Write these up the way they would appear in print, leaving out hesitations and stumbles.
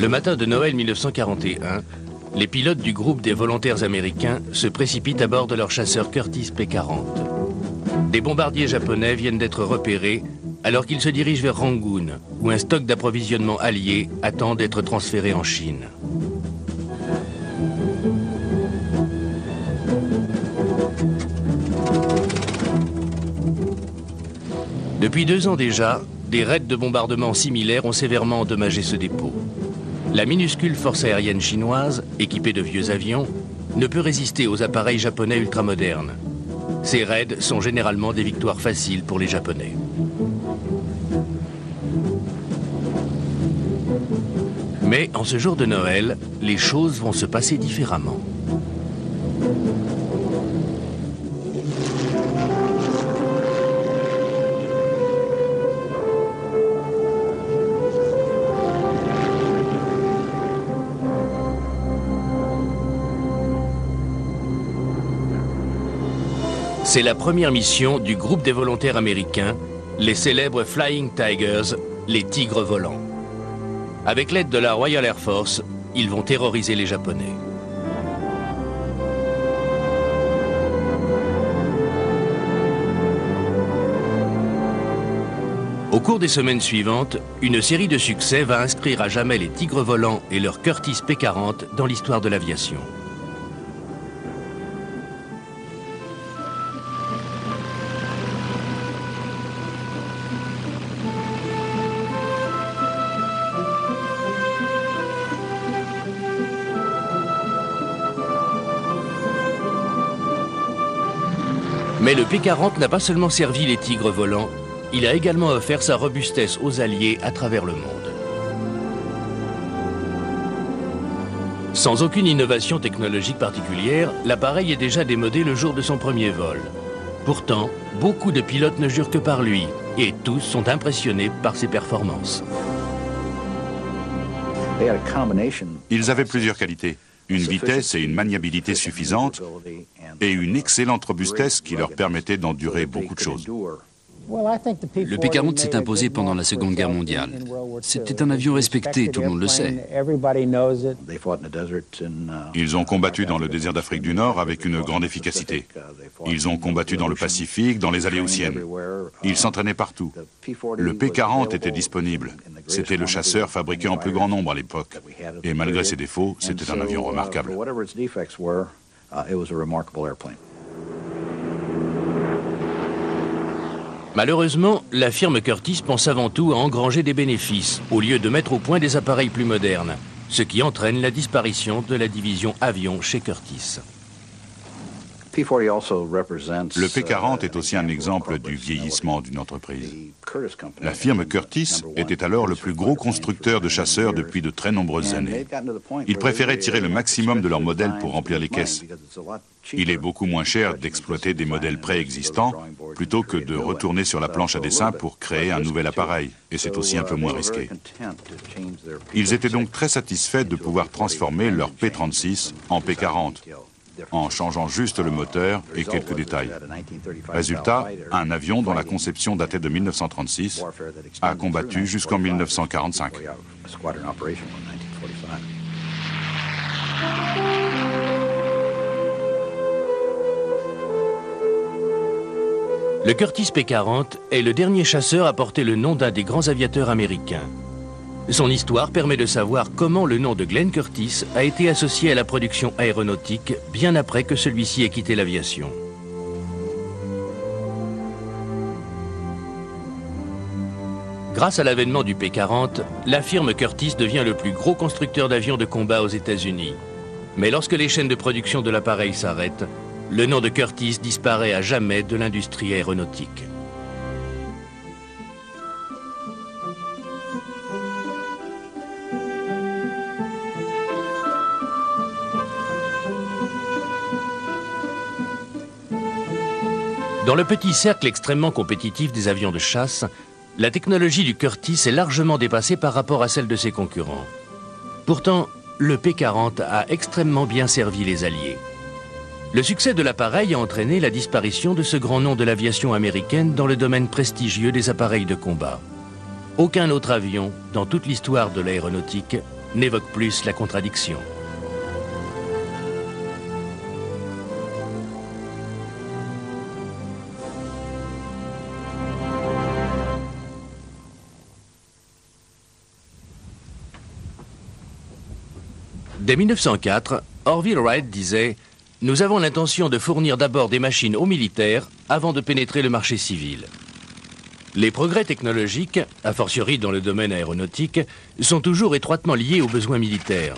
Le matin de Noël 1941, les pilotes du groupe des volontaires américains se précipitent à bord de leur chasseur Curtiss P-40. Des bombardiers japonais viennent d'être repérés alors qu'ils se dirigent vers Rangoon, où un stock d'approvisionnement allié attend d'être transféré en Chine. Depuis 2 ans déjà, des raids de bombardement similaires ont sévèrement endommagé ce dépôt. La minuscule force aérienne chinoise, équipée de vieux avions, ne peut résister aux appareils japonais ultramodernes. Ces raids sont généralement des victoires faciles pour les Japonais. Mais en ce jour de Noël, les choses vont se passer différemment. C'est la première mission du groupe des volontaires américains, les célèbres Flying Tigers, les tigres volants. Avec l'aide de la Royal Air Force, ils vont terroriser les Japonais. Au cours des semaines suivantes, une série de succès va inscrire à jamais les tigres volants et leur Curtiss P-40 dans l'histoire de l'aviation. Mais le P-40 n'a pas seulement servi les tigres volants, il a également offert sa robustesse aux Alliés à travers le monde. Sans aucune innovation technologique particulière, l'appareil est déjà démodé le jour de son premier vol. Pourtant, beaucoup de pilotes ne jurent que par lui, et tous sont impressionnés par ses performances. Ils avaient plusieurs qualités. Une vitesse et une maniabilité suffisantes et une excellente robustesse qui leur permettait d'endurer beaucoup de choses. Le P-40 s'est imposé pendant la Seconde Guerre mondiale. C'était un avion respecté, tout le monde le sait. Ils ont combattu dans le désert d'Afrique du Nord avec une grande efficacité. Ils ont combattu dans le Pacifique, dans les Aléoutiennes. Ils s'entraînaient partout. Le P-40 était disponible. C'était le chasseur fabriqué en plus grand nombre à l'époque. Et malgré ses défauts, c'était un avion remarquable. Malheureusement, la firme Curtiss pense avant tout à engranger des bénéfices, au lieu de mettre au point des appareils plus modernes, ce qui entraîne la disparition de la division avion chez Curtiss. Le P-40 est aussi un exemple du vieillissement d'une entreprise. La firme Curtiss était alors le plus gros constructeur de chasseurs depuis de très nombreuses années. Ils préféraient tirer le maximum de leurs modèles pour remplir les caisses. Il est beaucoup moins cher d'exploiter des modèles préexistants plutôt que de retourner sur la planche à dessin pour créer un nouvel appareil, et c'est aussi un peu moins risqué. Ils étaient donc très satisfaits de pouvoir transformer leur P-36 en P-40, en changeant juste le moteur et quelques détails. Résultat, un avion dont la conception datait de 1936 a combattu jusqu'en 1945. Le Curtiss P-40 est le dernier chasseur à porter le nom d'un des grands aviateurs américains. Son histoire permet de savoir comment le nom de Glenn Curtiss a été associé à la production aéronautique bien après que celui-ci ait quitté l'aviation. Grâce à l'avènement du P-40, la firme Curtiss devient le plus gros constructeur d'avions de combat aux États-Unis. Mais lorsque les chaînes de production de l'appareil s'arrêtent, le nom de Curtiss disparaît à jamais de l'industrie aéronautique. Dans le petit cercle extrêmement compétitif des avions de chasse, la technologie du Curtiss est largement dépassée par rapport à celle de ses concurrents. Pourtant, le P-40 a extrêmement bien servi les Alliés. Le succès de l'appareil a entraîné la disparition de ce grand nom de l'aviation américaine dans le domaine prestigieux des appareils de combat. Aucun autre avion, dans toute l'histoire de l'aéronautique, n'évoque plus la contradiction. Dès 1904, Orville Wright disait « Nous avons l'intention de fournir d'abord des machines aux militaires avant de pénétrer le marché civil. » Les progrès technologiques, a fortiori dans le domaine aéronautique, sont toujours étroitement liés aux besoins militaires.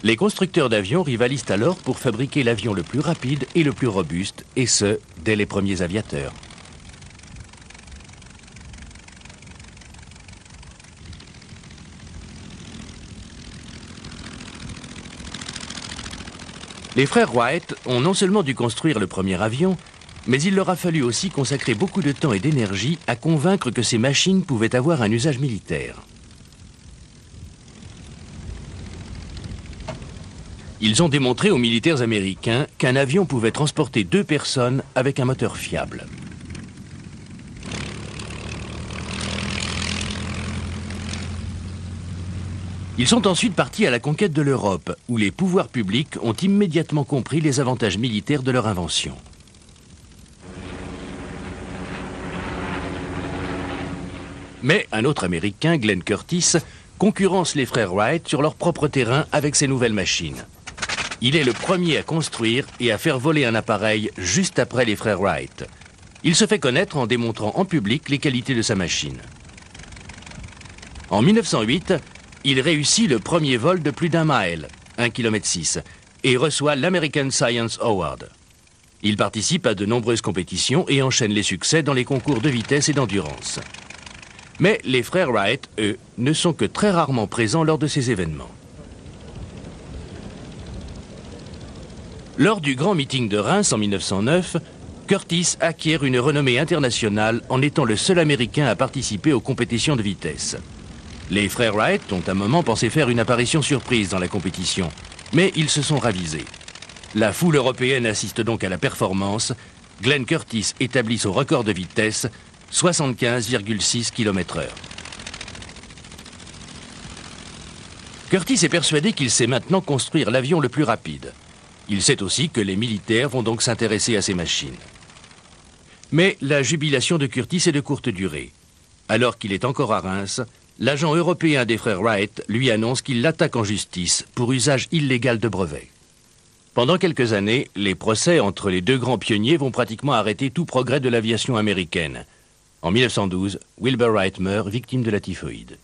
Les constructeurs d'avions rivalisent alors pour fabriquer l'avion le plus rapide et le plus robuste, et ce, dès les premiers aviateurs. Les frères Wright ont non seulement dû construire le premier avion, mais il leur a fallu aussi consacrer beaucoup de temps et d'énergie à convaincre que ces machines pouvaient avoir un usage militaire. Ils ont démontré aux militaires américains qu'un avion pouvait transporter 2 personnes avec un moteur fiable. Ils sont ensuite partis à la conquête de l'Europe, où les pouvoirs publics ont immédiatement compris les avantages militaires de leur invention. Mais un autre Américain, Glenn Curtiss, concurrence les frères Wright sur leur propre terrain avec ses nouvelles machines. Il est le premier à construire et à faire voler un appareil juste après les frères Wright. Il se fait connaître en démontrant en public les qualités de sa machine. En 1908, il réussit le premier vol de plus d'1 mile, 1,6 km, et reçoit l'American Science Award. Il participe à de nombreuses compétitions et enchaîne les succès dans les concours de vitesse et d'endurance. Mais les frères Wright, eux, ne sont que très rarement présents lors de ces événements. Lors du grand meeting de Reims en 1909, Curtiss acquiert une renommée internationale en étant le seul Américain à participer aux compétitions de vitesse. Les frères Wright ont un moment pensé faire une apparition surprise dans la compétition, mais ils se sont ravisés. La foule européenne assiste donc à la performance. Glenn Curtiss établit son record de vitesse, 75,6 km/h. Curtiss est persuadé qu'il sait maintenant construire l'avion le plus rapide. Il sait aussi que les militaires vont donc s'intéresser à ces machines. Mais la jubilation de Curtiss est de courte durée. Alors qu'il est encore à Reims, l'agent européen des frères Wright lui annonce qu'il l'attaque en justice pour usage illégal de brevets. Pendant quelques années, les procès entre les deux grands pionniers vont pratiquement arrêter tout progrès de l'aviation américaine. En 1912, Wilbur Wright meurt victime de la typhoïde.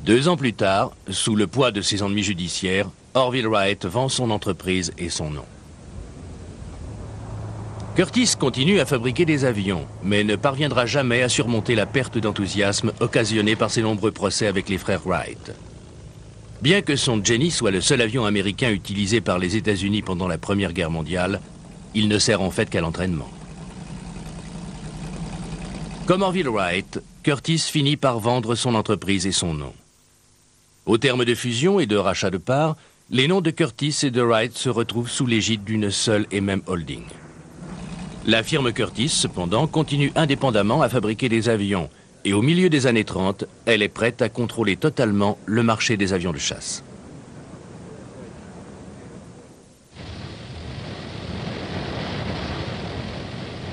Deux ans plus tard, sous le poids de ses ennuis judiciaires, Orville Wright vend son entreprise et son nom. Curtiss continue à fabriquer des avions, mais ne parviendra jamais à surmonter la perte d'enthousiasme occasionnée par ses nombreux procès avec les frères Wright. Bien que son Jenny soit le seul avion américain utilisé par les États-Unis pendant la Première Guerre mondiale, il ne sert en fait qu'à l'entraînement. Comme Orville Wright, Curtiss finit par vendre son entreprise et son nom. Au terme de fusion et de rachat de parts, les noms de Curtiss et de Wright se retrouvent sous l'égide d'une seule et même holding. La firme Curtiss, cependant, continue indépendamment à fabriquer des avions et au milieu des années 30, elle est prête à contrôler totalement le marché des avions de chasse.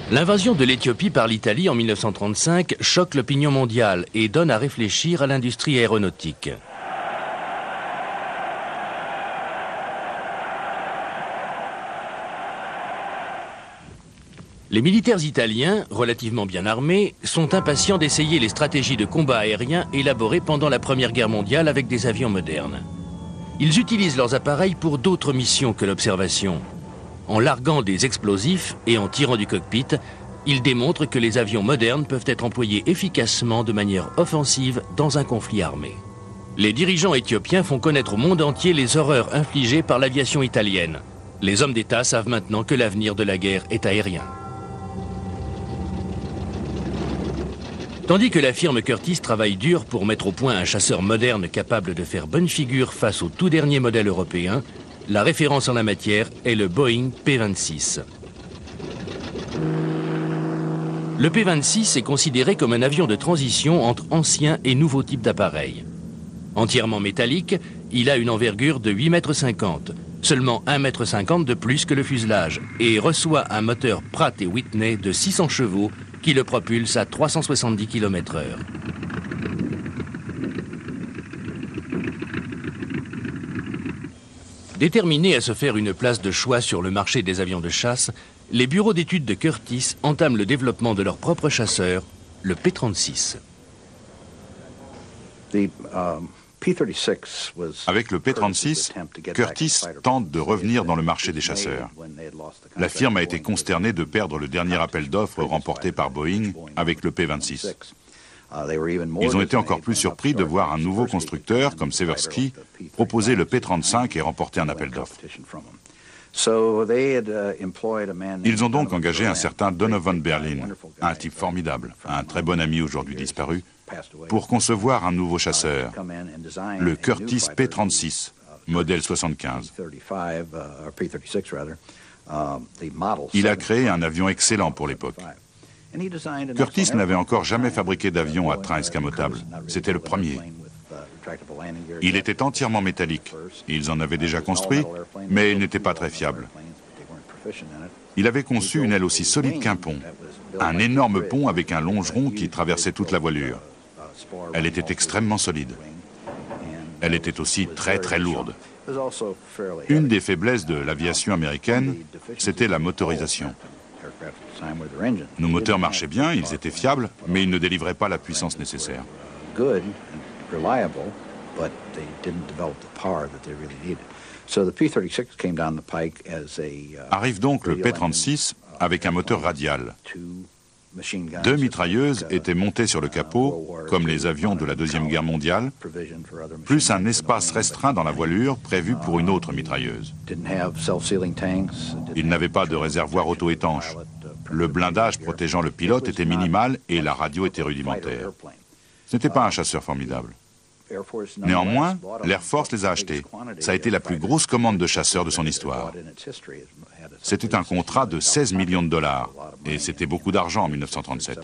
L'invasion de l'Éthiopie par l'Italie en 1935 choque l'opinion mondiale et donne à réfléchir à l'industrie aéronautique. Les militaires italiens, relativement bien armés, sont impatients d'essayer les stratégies de combat aérien élaborées pendant la Première Guerre mondiale avec des avions modernes. Ils utilisent leurs appareils pour d'autres missions que l'observation. En larguant des explosifs et en tirant du cockpit, ils démontrent que les avions modernes peuvent être employés efficacement de manière offensive dans un conflit armé. Les dirigeants éthiopiens font connaître au monde entier les horreurs infligées par l'aviation italienne. Les hommes d'État savent maintenant que l'avenir de la guerre est aérien. Tandis que la firme Curtiss travaille dur pour mettre au point un chasseur moderne capable de faire bonne figure face au tout dernier modèle européen, la référence en la matière est le Boeing P-26. Le P-26 est considéré comme un avion de transition entre anciens et nouveaux types d'appareils. Entièrement métallique, il a une envergure de 8,50 m, seulement 1,50 m de plus que le fuselage, et reçoit un moteur Pratt & Whitney de 600 chevaux qui le propulse à 370 km/h. Déterminés à se faire une place de choix sur le marché des avions de chasse, les bureaux d'études de Curtiss entament le développement de leur propre chasseur, le P-36. Avec le P-36, Curtiss tente de revenir dans le marché des chasseurs. La firme a été consternée de perdre le dernier appel d'offres remporté par Boeing avec le P-26. Ils ont été encore plus surpris de voir un nouveau constructeur, comme Seversky, proposer le P-35 et remporter un appel d'offres. Ils ont donc engagé un certain Donovan Berlin, un type formidable, un très bon ami aujourd'hui disparu, pour concevoir un nouveau chasseur, le Curtiss P-36, modèle 75. Il a créé un avion excellent pour l'époque. Curtiss n'avait encore jamais fabriqué d'avion à train escamotable. C'était le premier. Il était entièrement métallique. Ils en avaient déjà construit, mais il n'était pas très fiable. Il avait conçu une aile aussi solide qu'un pont. Un énorme pont avec un longeron qui traversait toute la voilure. Elle était extrêmement solide. Elle était aussi très lourde. Une des faiblesses de l'aviation américaine, c'était la motorisation. Nos moteurs marchaient bien, ils étaient fiables, mais ils ne délivraient pas la puissance nécessaire. Arrive donc le P-36 avec un moteur radial. 2 mitrailleuses étaient montées sur le capot, comme les avions de la Deuxième Guerre mondiale, plus un espace restreint dans la voilure prévu pour une autre mitrailleuse. Il n'avait pas de réservoir auto-étanche. Le blindage protégeant le pilote était minimal et la radio était rudimentaire. Ce n'était pas un chasseur formidable. Néanmoins, l'Air Force les a achetés. Ça a été la plus grosse commande de chasseurs de son histoire. C'était un contrat de 16 millions de dollars, et c'était beaucoup d'argent en 1937.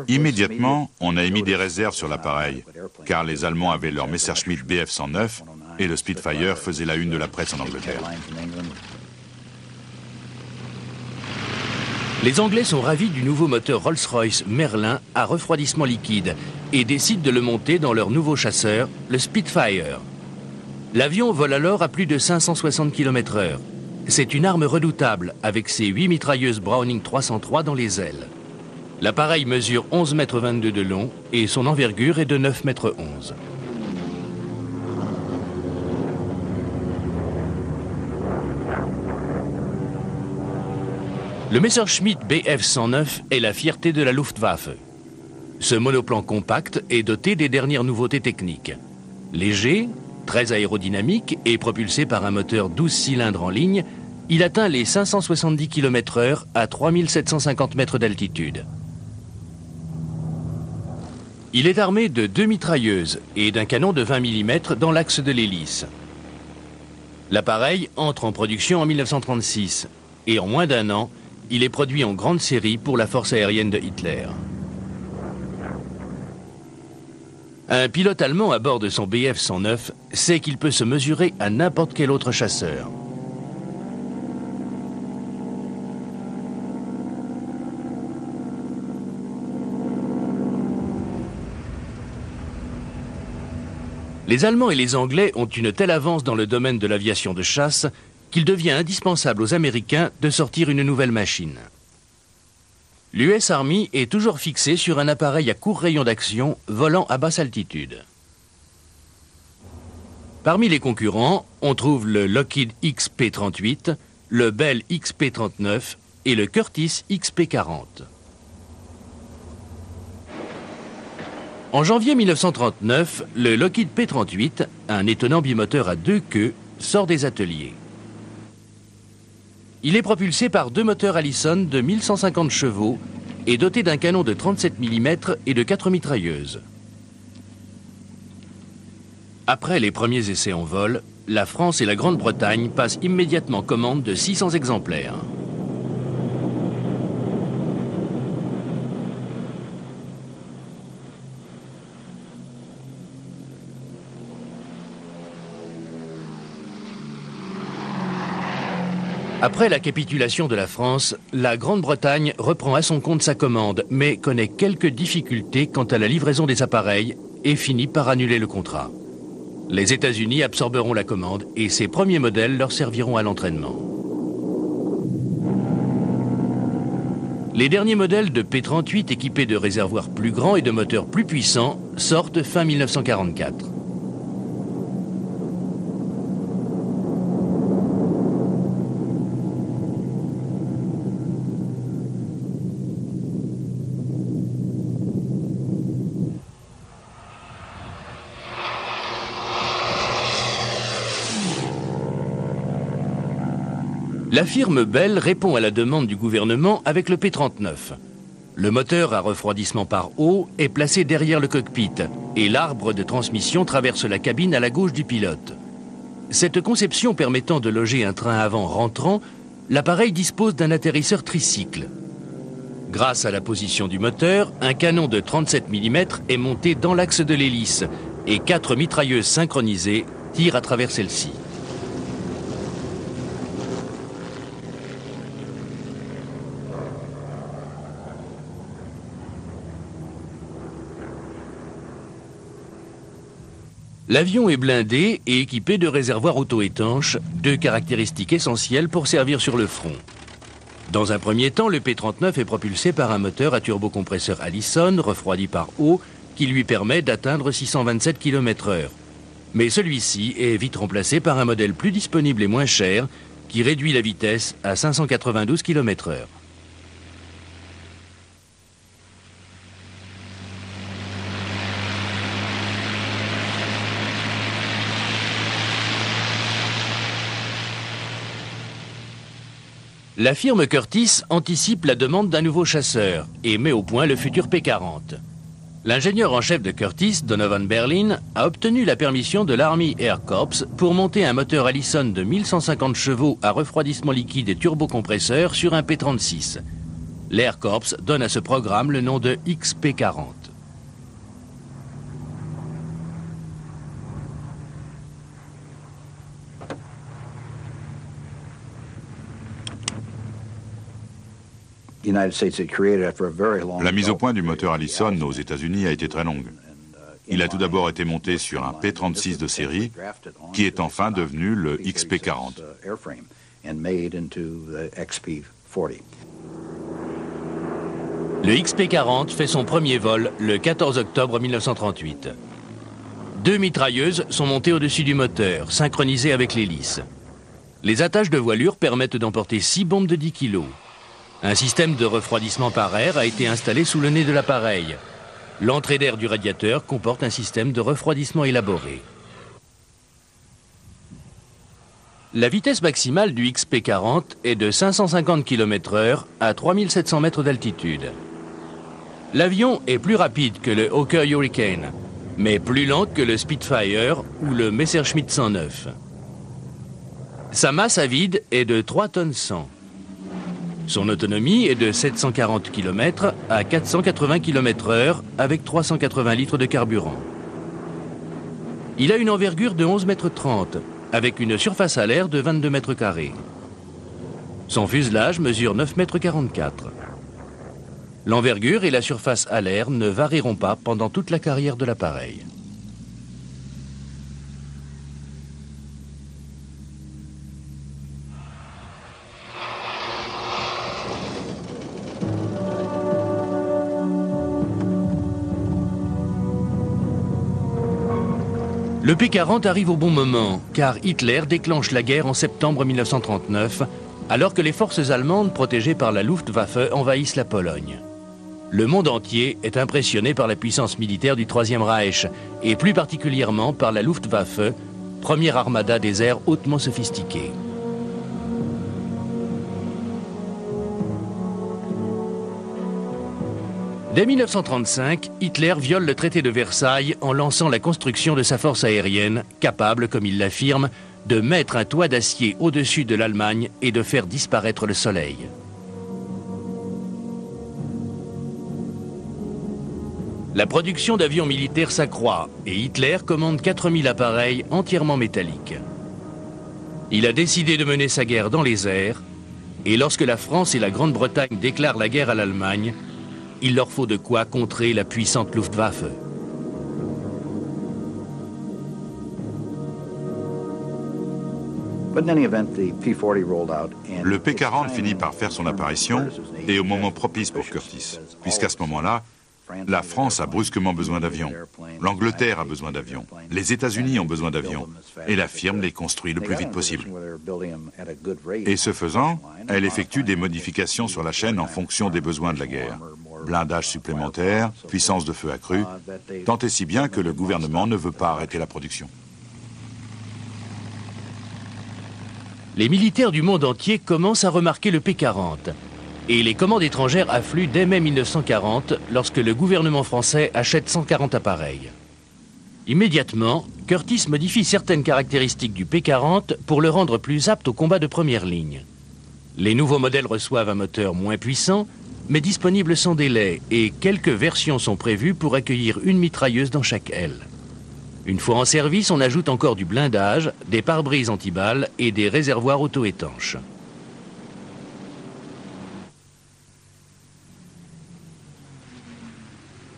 Immédiatement, on a émis des réserves sur l'appareil, car les Allemands avaient leur Messerschmitt Bf 109 et le Spitfire faisait la une de la presse en Angleterre. Les Anglais sont ravis du nouveau moteur Rolls-Royce Merlin à refroidissement liquide et décident de le monter dans leur nouveau chasseur, le Spitfire. L'avion vole alors à plus de 560 km/h. C'est une arme redoutable avec ses 8 mitrailleuses Browning 303 dans les ailes. L'appareil mesure 11,22 m de long et son envergure est de 9,11 m. Le Messerschmitt Bf 109 est la fierté de la Luftwaffe. Ce monoplan compact est doté des dernières nouveautés techniques. Léger, très aérodynamique et propulsé par un moteur 12 cylindres en ligne, il atteint les 570 km/h à 3750 mètres d'altitude. Il est armé de 2 mitrailleuses et d'un canon de 20 mm dans l'axe de l'hélice. L'appareil entre en production en 1936 et en moins d'un an, il est produit en grande série pour la force aérienne de Hitler. Un pilote allemand à bord de son Bf 109 sait qu'il peut se mesurer à n'importe quel autre chasseur. Les Allemands et les Anglais ont une telle avance dans le domaine de l'aviation de chasse qu'il devient indispensable aux Américains de sortir une nouvelle machine. L'US Army est toujours fixé sur un appareil à court rayon d'action volant à basse altitude. Parmi les concurrents, on trouve le Lockheed XP-38, le Bell XP-39 et le Curtiss XP-40. En janvier 1939, le Lockheed P-38, un étonnant bimoteur à 2 queues, sort des ateliers. Il est propulsé par 2 moteurs Allison de 1150 chevaux et doté d'un canon de 37 mm et de 4 mitrailleuses. Après les premiers essais en vol, la France et la Grande-Bretagne passent immédiatement commande de 600 exemplaires. Après la capitulation de la France, la Grande-Bretagne reprend à son compte sa commande, mais connaît quelques difficultés quant à la livraison des appareils et finit par annuler le contrat. Les États-Unis absorberont la commande et ces premiers modèles leur serviront à l'entraînement. Les derniers modèles de P-38 équipés de réservoirs plus grands et de moteurs plus puissants sortent fin 1944. La firme Bell répond à la demande du gouvernement avec le P-39. Le moteur à refroidissement par eau est placé derrière le cockpit et l'arbre de transmission traverse la cabine à la gauche du pilote. Cette conception permettant de loger un train avant rentrant, l'appareil dispose d'un atterrisseur tricycle. Grâce à la position du moteur, un canon de 37 mm est monté dans l'axe de l'hélice et 4 mitrailleuses synchronisées tirent à travers celle-ci. L'avion est blindé et équipé de réservoirs auto-étanches, deux caractéristiques essentielles pour servir sur le front. Dans un premier temps, le P-39 est propulsé par un moteur à turbocompresseur Allison, refroidi par eau, qui lui permet d'atteindre 627 km/h. Mais celui-ci est vite remplacé par un modèle plus disponible et moins cher, qui réduit la vitesse à 592 km/h. La firme Curtiss anticipe la demande d'un nouveau chasseur et met au point le futur P-40. L'ingénieur en chef de Curtiss, Donovan Berlin, a obtenu la permission de l'Army Air Corps pour monter un moteur Allison de 1150 chevaux à refroidissement liquide et turbocompresseur sur un P-36. L'Air Corps donne à ce programme le nom de XP-40. La mise au point du moteur Allison aux États-Unis a été très longue. Il a tout d'abord été monté sur un P-36 de série, qui est enfin devenu le XP-40. Le XP-40 fait son premier vol le 14 octobre 1938. Deux mitrailleuses sont montées au-dessus du moteur, synchronisées avec l'hélice. Les attaches de voilure permettent d'emporter 6 bombes de 10 kg. Un système de refroidissement par air a été installé sous le nez de l'appareil. L'entrée d'air du radiateur comporte un système de refroidissement élaboré. La vitesse maximale du XP-40 est de 550 km/h à 3700 mètres d'altitude. L'avion est plus rapide que le Hawker Hurricane, mais plus lent que le Spitfire ou le Messerschmitt 109. Sa masse à vide est de 3 tonnes 100. Son autonomie est de 740 km à 480 km/h avec 380 litres de carburant. Il a une envergure de 11,30 m avec une surface à l'air de 22 m². Son fuselage mesure 9,44 m. L'envergure et la surface à l'air ne varieront pas pendant toute la carrière de l'appareil. Le P-40 arrive au bon moment, car Hitler déclenche la guerre en septembre 1939, alors que les forces allemandes protégées par la Luftwaffe envahissent la Pologne. Le monde entier est impressionné par la puissance militaire du Troisième Reich, et plus particulièrement par la Luftwaffe, première armada des airs hautement sophistiquée. Dès 1935, Hitler viole le traité de Versailles en lançant la construction de sa force aérienne, capable, comme il l'affirme, de mettre un toit d'acier au-dessus de l'Allemagne et de faire disparaître le soleil. La production d'avions militaires s'accroît et Hitler commande 4000 appareils entièrement métalliques. Il a décidé de mener sa guerre dans les airs Et lorsque la France et la Grande-Bretagne déclarent la guerre à l'Allemagne, il leur faut de quoi contrer la puissante Luftwaffe. Le P-40 finit par faire son apparition et au moment propice pour Curtiss, puisqu'à ce moment-là, la France a brusquement besoin d'avions, l'Angleterre a besoin d'avions, les États-Unis ont besoin d'avions, et la firme les construit le plus vite possible. Et ce faisant, elle effectue des modifications sur la chaîne en fonction des besoins de la guerre. Blindage supplémentaire, puissance de feu accrue, tant et si bien que le gouvernement ne veut pas arrêter la production. Les militaires du monde entier commencent à remarquer le P-40. Et les commandes étrangères affluent dès mai 1940, lorsque le gouvernement français achète 140 appareils. Immédiatement, Curtiss modifie certaines caractéristiques du P-40 pour le rendre plus apte au combat de première ligne. Les nouveaux modèles reçoivent un moteur moins puissant, mais disponible sans délai, et quelques versions sont prévues pour accueillir une mitrailleuse dans chaque aile. Une fois en service, on ajoute encore du blindage, des pare-brises antiballes et des réservoirs auto-étanches.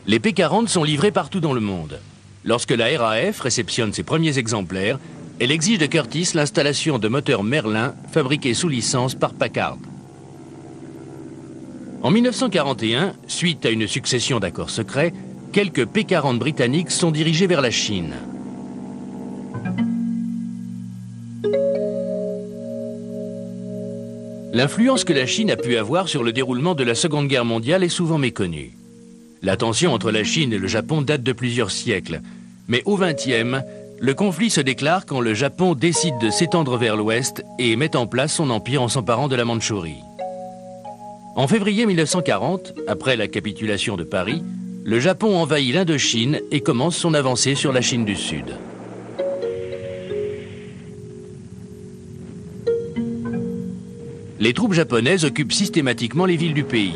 Les P-40 sont livrés partout dans le monde. Lorsque la RAF réceptionne ses premiers exemplaires, elle exige de Curtiss l'installation de moteurs Merlin fabriqués sous licence par Packard. En 1941, suite à une succession d'accords secrets, quelques P-40 britanniques sont dirigés vers la Chine. L'influence que la Chine a pu avoir sur le déroulement de la Seconde Guerre mondiale est souvent méconnue. La tension entre la Chine et le Japon date de plusieurs siècles, mais au XXe, le conflit se déclare quand le Japon décide de s'étendre vers l'ouest et met en place son empire en s'emparant de la Mandchourie. En février 1940, après la capitulation de Paris, le Japon envahit l'Indochine et commence son avancée sur la Chine du Sud. Les troupes japonaises occupent systématiquement les villes du pays.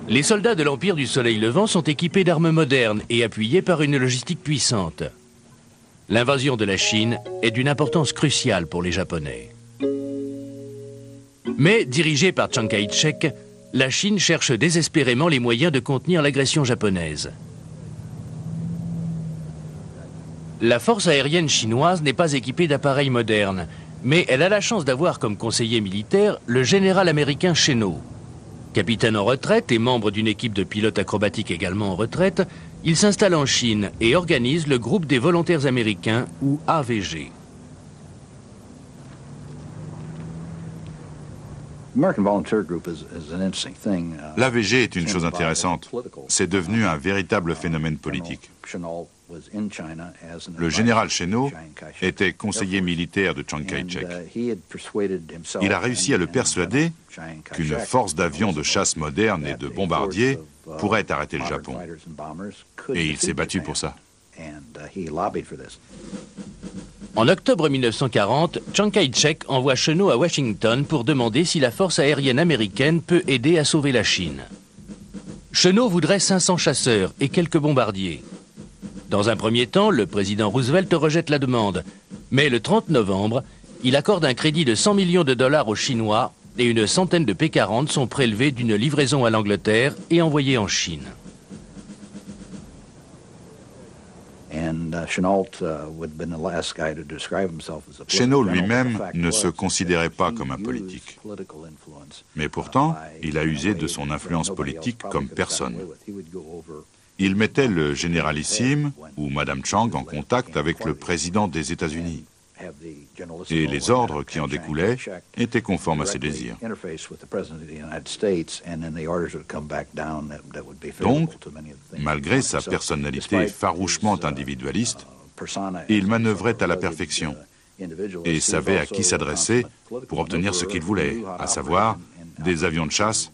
Les soldats de l'Empire du Soleil Levant sont équipés d'armes modernes et appuyés par une logistique puissante. L'invasion de la Chine est d'une importance cruciale pour les Japonais. Mais, dirigée par Chiang Kai-shek, la Chine cherche désespérément les moyens de contenir l'agression japonaise. La force aérienne chinoise n'est pas équipée d'appareils modernes, mais elle a la chance d'avoir comme conseiller militaire le général américain Chennault. Capitaine en retraite et membre d'une équipe de pilotes acrobatiques également en retraite, il s'installe en Chine et organise le groupe des volontaires américains, ou AVG. L'AVG est une chose intéressante. C'est devenu un véritable phénomène politique. Le général Chennault était conseiller militaire de Chiang Kai-shek. Il a réussi à le persuader qu'une force d'avions de chasse moderne et de bombardiers pourrait arrêter le Japon. Et il s'est battu pour ça. En octobre 1940, Chiang Kai-shek envoie Chennault à Washington pour demander si la force aérienne américaine peut aider à sauver la Chine. Chennault voudrait 500 chasseurs et quelques bombardiers. Dans un premier temps, le président Roosevelt rejette la demande. Mais le 30 novembre, il accorde un crédit de 100 millions de dollars aux Chinois et une centaine de P-40 sont prélevés d'une livraison à l'Angleterre et envoyés en Chine. Chennault lui-même ne se considérait pas comme un politique. Mais pourtant, il a usé de son influence politique comme personne. Il mettait le généralissime ou Madame Chang en contact avec le président des États-Unis. Et les ordres qui en découlaient étaient conformes à ses désirs. Donc, malgré sa personnalité farouchement individualiste, il manœuvrait à la perfection et savait à qui s'adresser pour obtenir ce qu'il voulait, à savoir des avions de chasse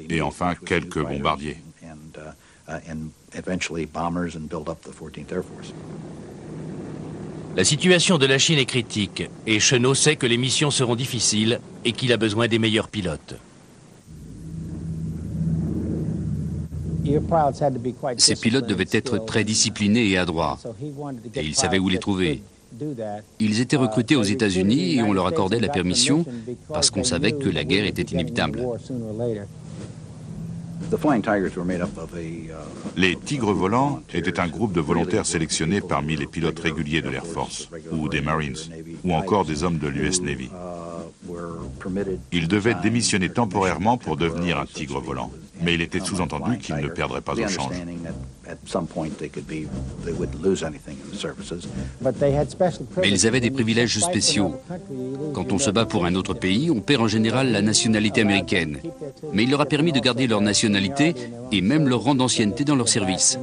et enfin quelques bombardiers. La situation de la Chine est critique et Chennault sait que les missions seront difficiles et qu'il a besoin des meilleurs pilotes. Ces pilotes devaient être très disciplinés et adroits, et il savait où les trouver. Ils étaient recrutés aux États-Unis et on leur accordait la permission parce qu'on savait que la guerre était inévitable. Les Tigres volants étaient un groupe de volontaires sélectionnés parmi les pilotes réguliers de l'Air Force, ou des Marines, ou encore des hommes de l'US Navy. Ils devaient démissionner temporairement pour devenir un Tigre volant, mais il était sous-entendu qu'ils ne perdraient pas au change. Mais ils avaient des privilèges spéciaux. Quand on se bat pour un autre pays, on perd en général la nationalité américaine. Mais il leur a permis de garder leur nationalité et même leur rang d'ancienneté dans leur service.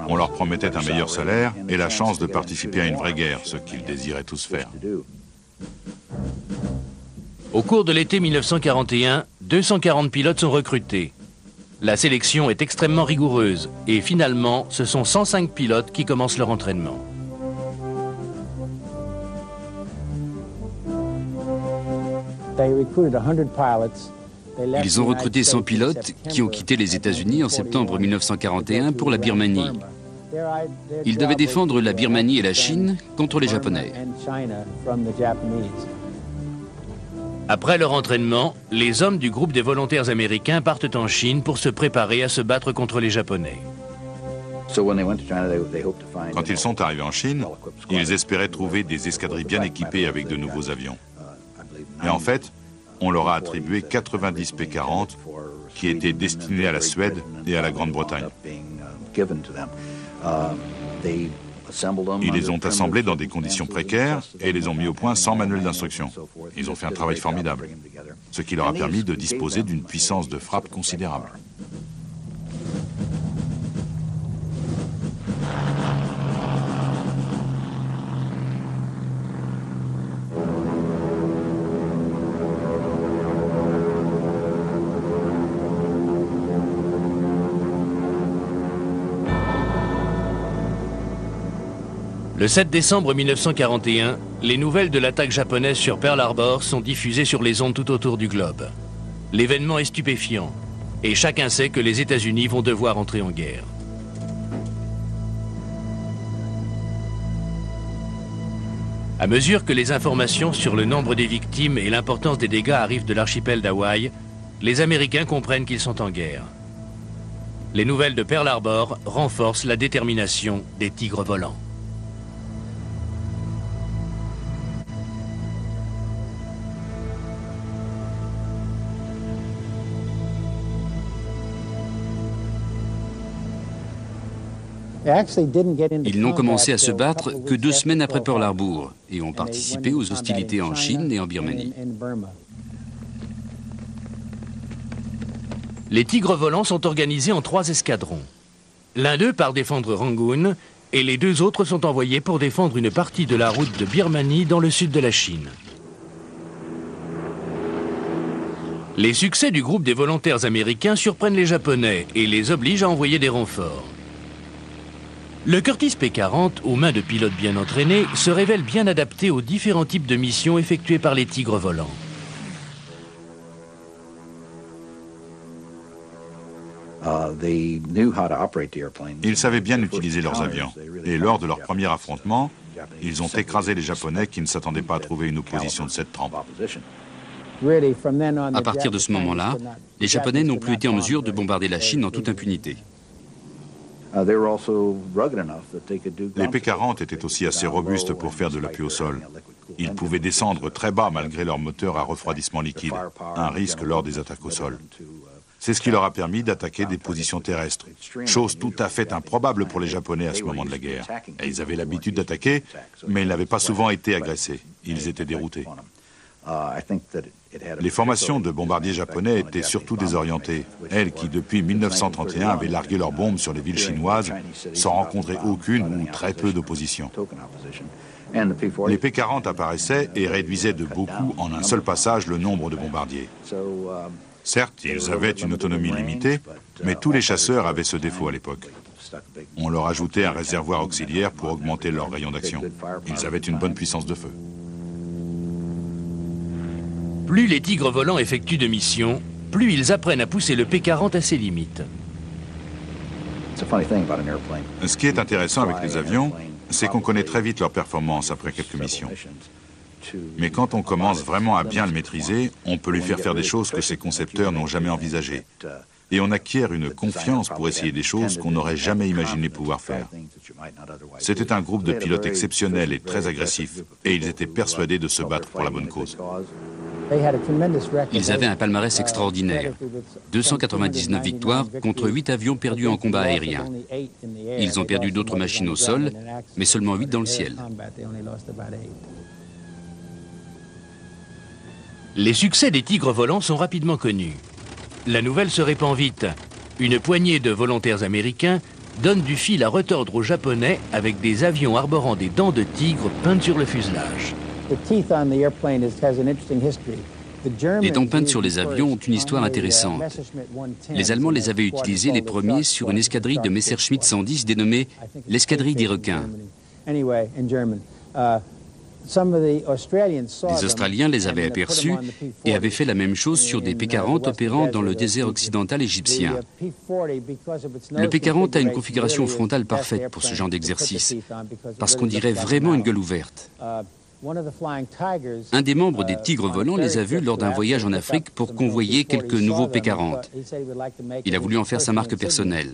On leur promettait un meilleur salaire et la chance de participer à une vraie guerre, ce qu'ils désiraient tous faire. Au cours de l'été 1941, 240 pilotes sont recrutés. La sélection est extrêmement rigoureuse et finalement, ce sont 105 pilotes qui commencent leur entraînement. Ils ont recruté 100 pilotes qui ont quitté les États-Unis en septembre 1941 pour la Birmanie. Ils devaient défendre la Birmanie et la Chine contre les Japonais. Après leur entraînement, les hommes du groupe des volontaires américains partent en Chine pour se préparer à se battre contre les Japonais. Quand ils sont arrivés en Chine, ils espéraient trouver des escadrilles bien équipées avec de nouveaux avions. Et en fait, on leur a attribué 90 P-40 qui étaient destinés à la Suède et à la Grande-Bretagne. Ils les ont assemblés dans des conditions précaires et les ont mis au point sans manuel d'instruction. Ils ont fait un travail formidable, ce qui leur a permis de disposer d'une puissance de frappe considérable. Le 7 décembre 1941, les nouvelles de l'attaque japonaise sur Pearl Harbor sont diffusées sur les ondes tout autour du globe. L'événement est stupéfiant, et chacun sait que les États-Unis vont devoir entrer en guerre. À mesure que les informations sur le nombre des victimes et l'importance des dégâts arrivent de l'archipel d'Hawaï, les Américains comprennent qu'ils sont en guerre. Les nouvelles de Pearl Harbor renforcent la détermination des Tigres volants. Ils n'ont commencé à se battre que 2 semaines après Pearl Harbor et ont participé aux hostilités en Chine et en Birmanie. Les Tigres volants sont organisés en 3 escadrons. L'un d'eux part défendre Rangoon et les 2 autres sont envoyés pour défendre une partie de la route de Birmanie dans le sud de la Chine. Les succès du groupe des volontaires américains surprennent les Japonais et les obligent à envoyer des renforts. Le Curtiss P-40, aux mains de pilotes bien entraînés, se révèle bien adapté aux différents types de missions effectuées par les Tigres volants. Ils savaient bien utiliser leurs avions. Et lors de leur premier affrontement, ils ont écrasé les Japonais qui ne s'attendaient pas à trouver une opposition de cette trempe. À partir de ce moment-là, les Japonais n'ont plus été en mesure de bombarder la Chine en toute impunité. Les P-40 étaient aussi assez robustes pour faire de l'appui au sol. Ils pouvaient descendre très bas malgré leur moteur à refroidissement liquide, un risque lors des attaques au sol. C'est ce qui leur a permis d'attaquer des positions terrestres, chose tout à fait improbable pour les Japonais à ce moment de la guerre. Et ils avaient l'habitude d'attaquer, mais ils n'avaient pas souvent été agressés. Ils étaient déroutés. Les formations de bombardiers japonais étaient surtout désorientées, elles qui, depuis 1931, avaient largué leurs bombes sur les villes chinoises sans rencontrer aucune ou très peu d'opposition. Les P-40 apparaissaient et réduisaient de beaucoup en un seul passage le nombre de bombardiers. Certes, ils avaient une autonomie limitée, mais tous les chasseurs avaient ce défaut à l'époque. On leur ajoutait un réservoir auxiliaire pour augmenter leur rayon d'action. Ils avaient une bonne puissance de feu. Plus les Tigres volants effectuent de missions, plus ils apprennent à pousser le P-40 à ses limites. Ce qui est intéressant avec les avions, c'est qu'on connaît très vite leur performance après quelques missions. Mais quand on commence vraiment à bien le maîtriser, on peut lui faire des choses que ses concepteurs n'ont jamais envisagées. Et on acquiert une confiance pour essayer des choses qu'on n'aurait jamais imaginé pouvoir faire. C'était un groupe de pilotes exceptionnels et très agressifs, et ils étaient persuadés de se battre pour la bonne cause. Ils avaient un palmarès extraordinaire. 299 victoires contre 8 avions perdus en combat aérien. Ils ont perdu d'autres machines au sol, mais seulement 8 dans le ciel. Les succès des tigres volants sont rapidement connus. La nouvelle se répand vite. Une poignée de volontaires américains donne du fil à retordre aux Japonais avec des avions arborant des dents de tigre peintes sur le fuselage. Les dents peintes sur les avions ont une histoire intéressante. Les Allemands les avaient utilisées les premiers sur une escadrille de Messerschmitt 110 dénommée l'escadrille des requins. Les Australiens les avaient aperçus et avaient fait la même chose sur des P-40 opérant dans le désert occidental égyptien. Le P-40 a une configuration frontale parfaite pour ce genre d'exercice, parce qu'on dirait vraiment une gueule ouverte. Un des membres des Tigres volants les a vus lors d'un voyage en Afrique pour convoyer quelques nouveaux P-40. Il a voulu en faire sa marque personnelle.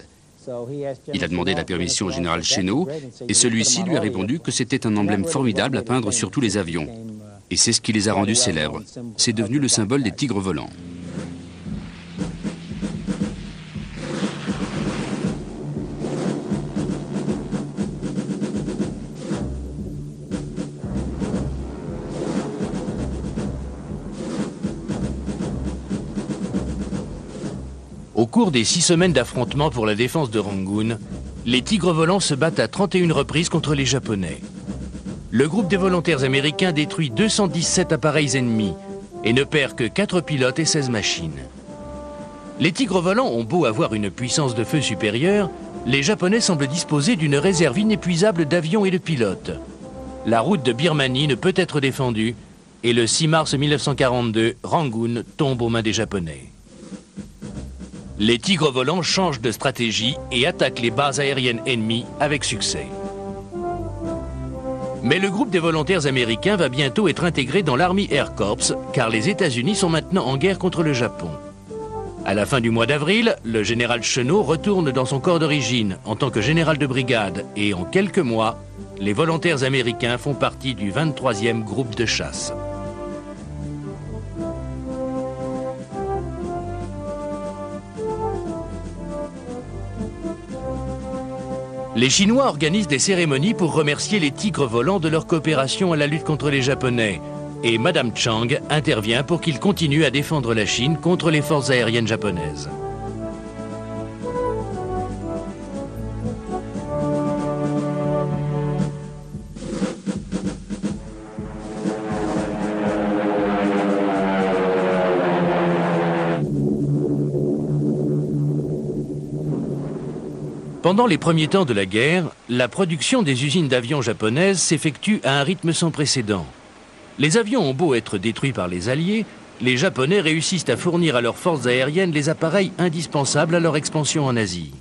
Il a demandé la permission au général Chénaud et celui-ci lui a répondu que c'était un emblème formidable à peindre sur tous les avions. Et c'est ce qui les a rendus célèbres. C'est devenu le symbole des Tigres volants. Au cours des 6 semaines d'affrontements pour la défense de Rangoon, les Tigres volants se battent à 31 reprises contre les Japonais. Le groupe des volontaires américains détruit 217 appareils ennemis et ne perd que 4 pilotes et 16 machines. Les Tigres volants ont beau avoir une puissance de feu supérieure, les Japonais semblent disposer d'une réserve inépuisable d'avions et de pilotes. La route de Birmanie ne peut être défendue et le 6 mars 1942, Rangoon tombe aux mains des Japonais. Les Tigres volants changent de stratégie et attaquent les bases aériennes ennemies avec succès. Mais le groupe des volontaires américains va bientôt être intégré dans l'Army Air Corps, car les États-Unis sont maintenant en guerre contre le Japon. À la fin du mois d'avril, le général Chennault retourne dans son corps d'origine en tant que général de brigade et en quelques mois, les volontaires américains font partie du 23e groupe de chasse. Les Chinois organisent des cérémonies pour remercier les Tigres volants de leur coopération à la lutte contre les Japonais. Et Madame Chang intervient pour qu'ils continuent à défendre la Chine contre les forces aériennes japonaises. Pendant les premiers temps de la guerre, la production des usines d'avions japonaises s'effectue à un rythme sans précédent. Les avions ont beau être détruits par les Alliés, les Japonais réussissent à fournir à leurs forces aériennes les appareils indispensables à leur expansion en Asie.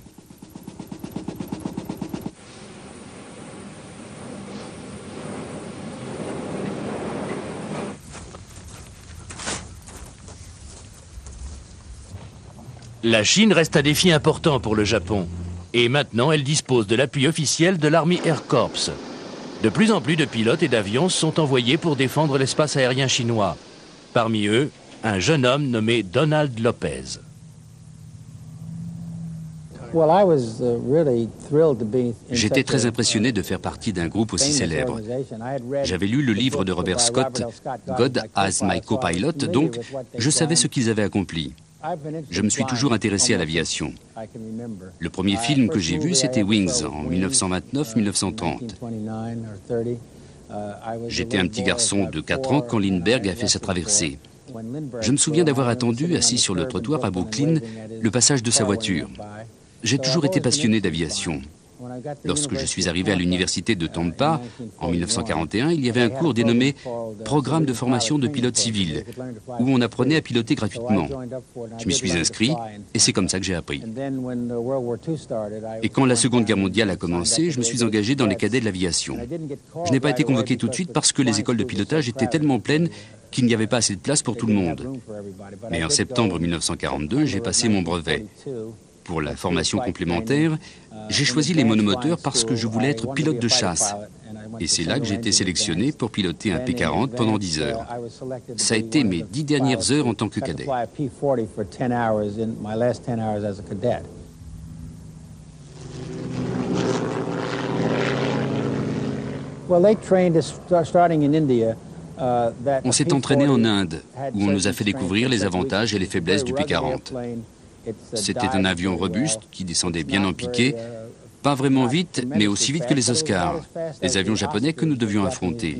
La Chine reste un défi important pour le Japon. Et maintenant, elle dispose de l'appui officiel de l'Army Air Corps. De plus en plus de pilotes et d'avions sont envoyés pour défendre l'espace aérien chinois. Parmi eux, un jeune homme nommé Donald Lopez. J'étais très impressionné de faire partie d'un groupe aussi célèbre. J'avais lu le livre de Robert Scott, God as My Co-Pilot, donc je savais ce qu'ils avaient accompli. Je me suis toujours intéressé à l'aviation. Le premier film que j'ai vu, c'était Wings, en 1929-1930. J'étais un petit garçon de 4 ans quand Lindbergh a fait sa traversée. Je me souviens d'avoir attendu, assis sur le trottoir à Brooklyn, le passage de sa voiture. J'ai toujours été passionné d'aviation. Lorsque je suis arrivé à l'université de Tampa, en 1941, il y avait un cours dénommé « Programme de formation de pilotes civils », où on apprenait à piloter gratuitement. Je m'y suis inscrit, et c'est comme ça que j'ai appris. Et quand la Seconde Guerre mondiale a commencé, je me suis engagé dans les cadets de l'aviation. Je n'ai pas été convoqué tout de suite parce que les écoles de pilotage étaient tellement pleines qu'il n'y avait pas assez de place pour tout le monde. Mais en septembre 1942, j'ai passé mon brevet. Pour la formation complémentaire, j'ai choisi les monomoteurs parce que je voulais être pilote de chasse. Et c'est là que j'ai été sélectionné pour piloter un P-40 pendant 10 heures. Ça a été mes 10 dernières heures en tant que cadet. On s'est entraîné en Inde, où on nous a fait découvrir les avantages et les faiblesses du P-40. C'était un avion robuste qui descendait bien en piqué, pas vraiment vite, mais aussi vite que les Oscars, les avions japonais que nous devions affronter.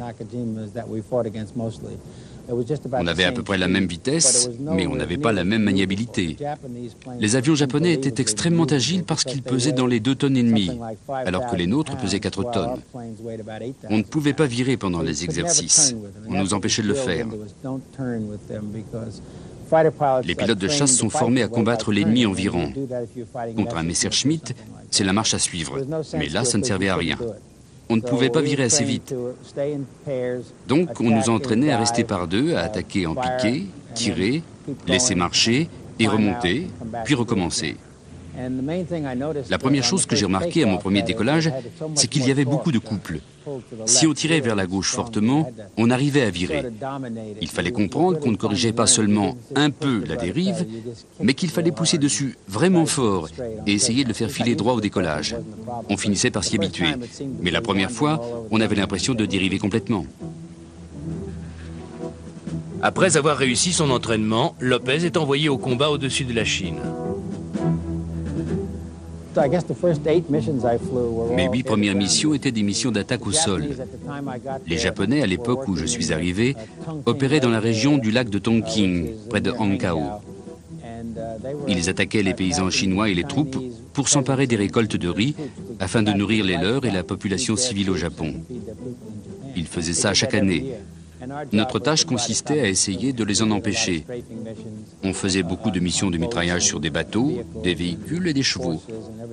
On avait à peu près la même vitesse, mais on n'avait pas la même maniabilité. Les avions japonais étaient extrêmement agiles parce qu'ils pesaient dans les 2,5 tonnes, alors que les nôtres pesaient 4 tonnes. On ne pouvait pas virer pendant les exercices. On nous empêchait de le faire. Les pilotes de chasse sont formés à combattre l'ennemi en virant. Contre un Messerschmitt, c'est la marche à suivre. Mais là, ça ne servait à rien. On ne pouvait pas virer assez vite. Donc, on nous entraînait à rester par deux, à attaquer en piqué, tirer, laisser marcher et remonter, puis recommencer. La première chose que j'ai remarquée à mon premier décollage, c'est qu'il y avait beaucoup de couples. Si on tirait vers la gauche fortement, on arrivait à virer. Il fallait comprendre qu'on ne corrigeait pas seulement un peu la dérive, mais qu'il fallait pousser dessus vraiment fort et essayer de le faire filer droit au décollage. On finissait par s'y habituer. Mais la première fois, on avait l'impression de dériver complètement. Après avoir réussi son entraînement, Lopez est envoyé au combat au-dessus de la Chine. Mes 8 premières missions étaient des missions d'attaque au sol. Les Japonais, à l'époque où je suis arrivé, opéraient dans la région du lac de Tonkin, près de Hankow. Ils attaquaient les paysans chinois et les troupes pour s'emparer des récoltes de riz afin de nourrir les leurs et la population civile au Japon. Ils faisaient ça chaque année. Notre tâche consistait à essayer de les en empêcher. On faisait beaucoup de missions de mitraillage sur des bateaux, des véhicules et des chevaux,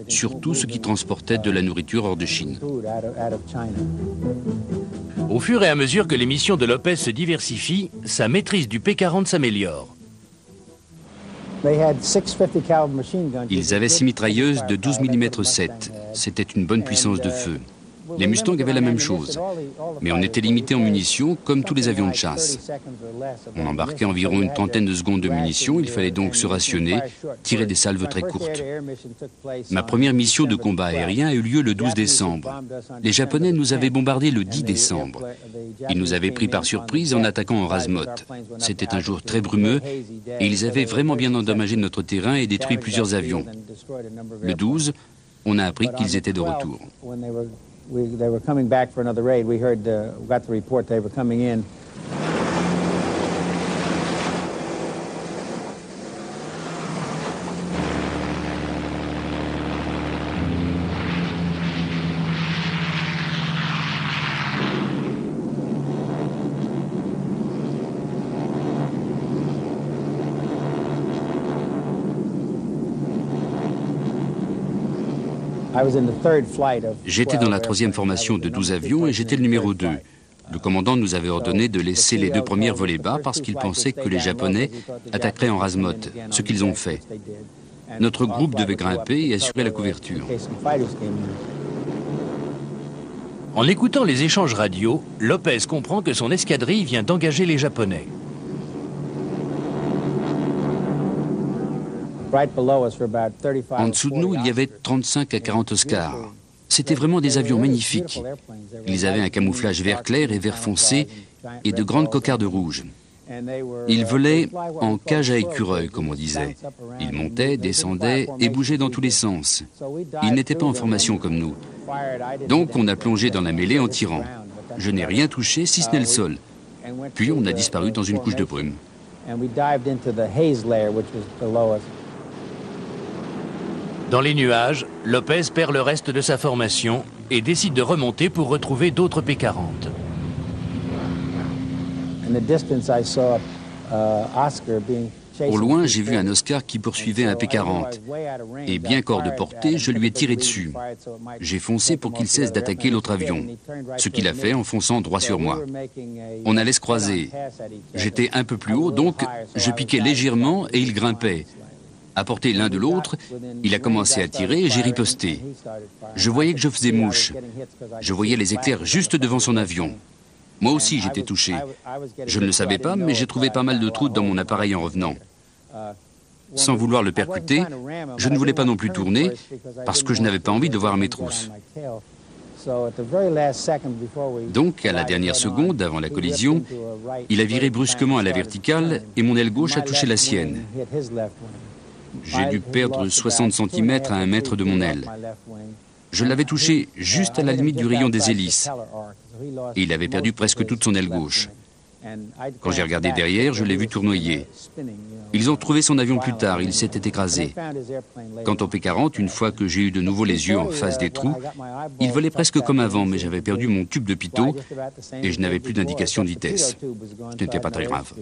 surtout ceux qui transportaient de la nourriture hors de Chine. Au fur et à mesure que les missions de Lopez se diversifient, sa maîtrise du P-40 s'améliore. Ils avaient 6 mitrailleuses de 12 mm 7. C'était une bonne puissance de feu. Les Mustangs avaient la même chose, mais on était limité en munitions comme tous les avions de chasse. On embarquait environ une trentaine de secondes de munitions, il fallait donc se rationner, tirer des salves très courtes. Ma première mission de combat aérien a eu lieu le 12 décembre. Les Japonais nous avaient bombardés le 10 décembre. Ils nous avaient pris par surprise en attaquant en Razmot. C'était un jour très brumeux et ils avaient vraiment bien endommagé notre terrain et détruit plusieurs avions. Le 12, on a appris qu'ils étaient de retour. They were coming back for another raid. We got the report they were coming in. J'étais dans la 3e formation de 12 avions et j'étais le numéro 2. Le commandant nous avait ordonné de laisser les 2 premières voler bas parce qu'il pensait que les Japonais attaqueraient en Razmot, ce qu'ils ont fait. Notre groupe devait grimper et assurer la couverture. En écoutant les échanges radio, Lopez comprend que son escadrille vient d'engager les Japonais. En dessous de nous, il y avait 35 à 40 Oscars. C'étaient vraiment des avions magnifiques. Ils avaient un camouflage vert clair et vert foncé et de grandes cocardes rouges. Ils volaient en cage à écureuil, comme on disait. Ils montaient, descendaient et bougeaient dans tous les sens. Ils n'étaient pas en formation comme nous. Donc on a plongé dans la mêlée en tirant. Je n'ai rien touché si ce n'est le sol. Puis on a disparu dans une couche de brume. Dans les nuages, Lopez perd le reste de sa formation et décide de remonter pour retrouver d'autres P-40. Au loin, j'ai vu un Oscar qui poursuivait un P-40. Et bien qu'hors de portée, je lui ai tiré dessus. J'ai foncé pour qu'il cesse d'attaquer l'autre avion, ce qu'il a fait en fonçant droit sur moi. On allait se croiser. J'étais un peu plus haut, donc je piquais légèrement et il grimpait. À portée l'un de l'autre, il a commencé à tirer et j'ai riposté. Je voyais que je faisais mouche. Je voyais les éclairs juste devant son avion. Moi aussi, j'étais touché. Je ne le savais pas, mais j'ai trouvé pas mal de trous dans mon appareil en revenant. Sans vouloir le percuter, je ne voulais pas non plus tourner parce que je n'avais pas envie de voir mes trousses. Donc, à la dernière seconde, avant la collision, il a viré brusquement à la verticale et mon aile gauche a touché la sienne. J'ai dû perdre 60 cm à 1 mètre de mon aile. Je l'avais touché juste à la limite du rayon des hélices. Et il avait perdu presque toute son aile gauche. Quand j'ai regardé derrière, je l'ai vu tournoyer. Ils ont trouvé son avion plus tard, il s'était écrasé. Quant au P-40, une fois que j'ai eu de nouveau les yeux en face des trous, il volait presque comme avant, mais j'avais perdu mon tube de pitot et je n'avais plus d'indication de vitesse. Ce n'était pas très grave.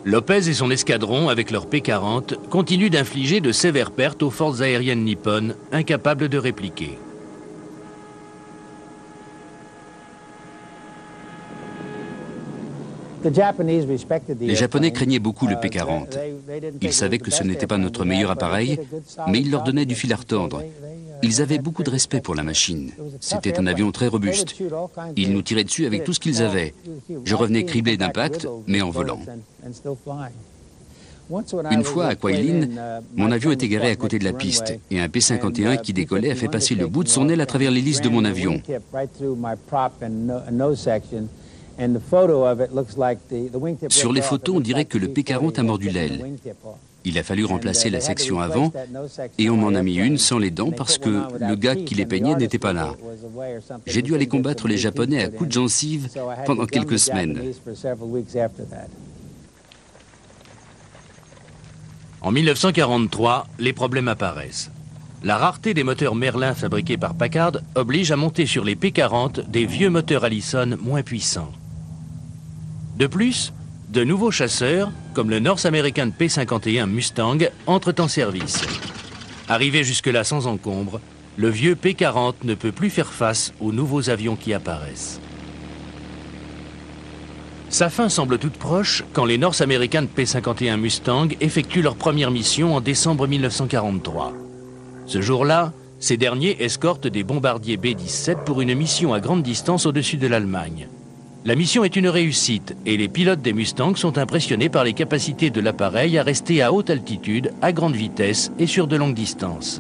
Lopez et son escadron, avec leur P-40, continuent d'infliger de sévères pertes aux forces aériennes nippones, incapables de répliquer. Les Japonais craignaient beaucoup le P-40. Ils savaient que ce n'était pas notre meilleur appareil, mais ils leur donnaient du fil à retordre. Ils avaient beaucoup de respect pour la machine. C'était un avion très robuste. Ils nous tiraient dessus avec tout ce qu'ils avaient. Je revenais criblé d'impact, mais en volant. Une fois à Kwailin, mon avion était garé à côté de la piste et un P-51 qui décollait a fait passer le bout de son aile à travers l'hélice de mon avion. Sur les photos, on dirait que le P-40 a mordu l'aile. Il a fallu remplacer la section avant et on m'en a mis une sans les dents parce que le gars qui les peignait n'était pas là. J'ai dû aller combattre les Japonais à coups de gencives pendant quelques semaines. En 1943, les problèmes apparaissent. La rareté des moteurs Merlin fabriqués par Packard oblige à monter sur les P-40 des vieux moteurs Allison moins puissants. De plus, de nouveaux chasseurs, comme le North American P-51 Mustang, entrent en service. Arrivé jusque-là sans encombre, le vieux P-40 ne peut plus faire face aux nouveaux avions qui apparaissent. Sa fin semble toute proche quand les North American P-51 Mustang effectuent leur première mission en décembre 1943. Ce jour-là, ces derniers escortent des bombardiers B-17 pour une mission à grande distance au-dessus de l'Allemagne. La mission est une réussite et les pilotes des Mustangs sont impressionnés par les capacités de l'appareil à rester à haute altitude, à grande vitesse et sur de longues distances.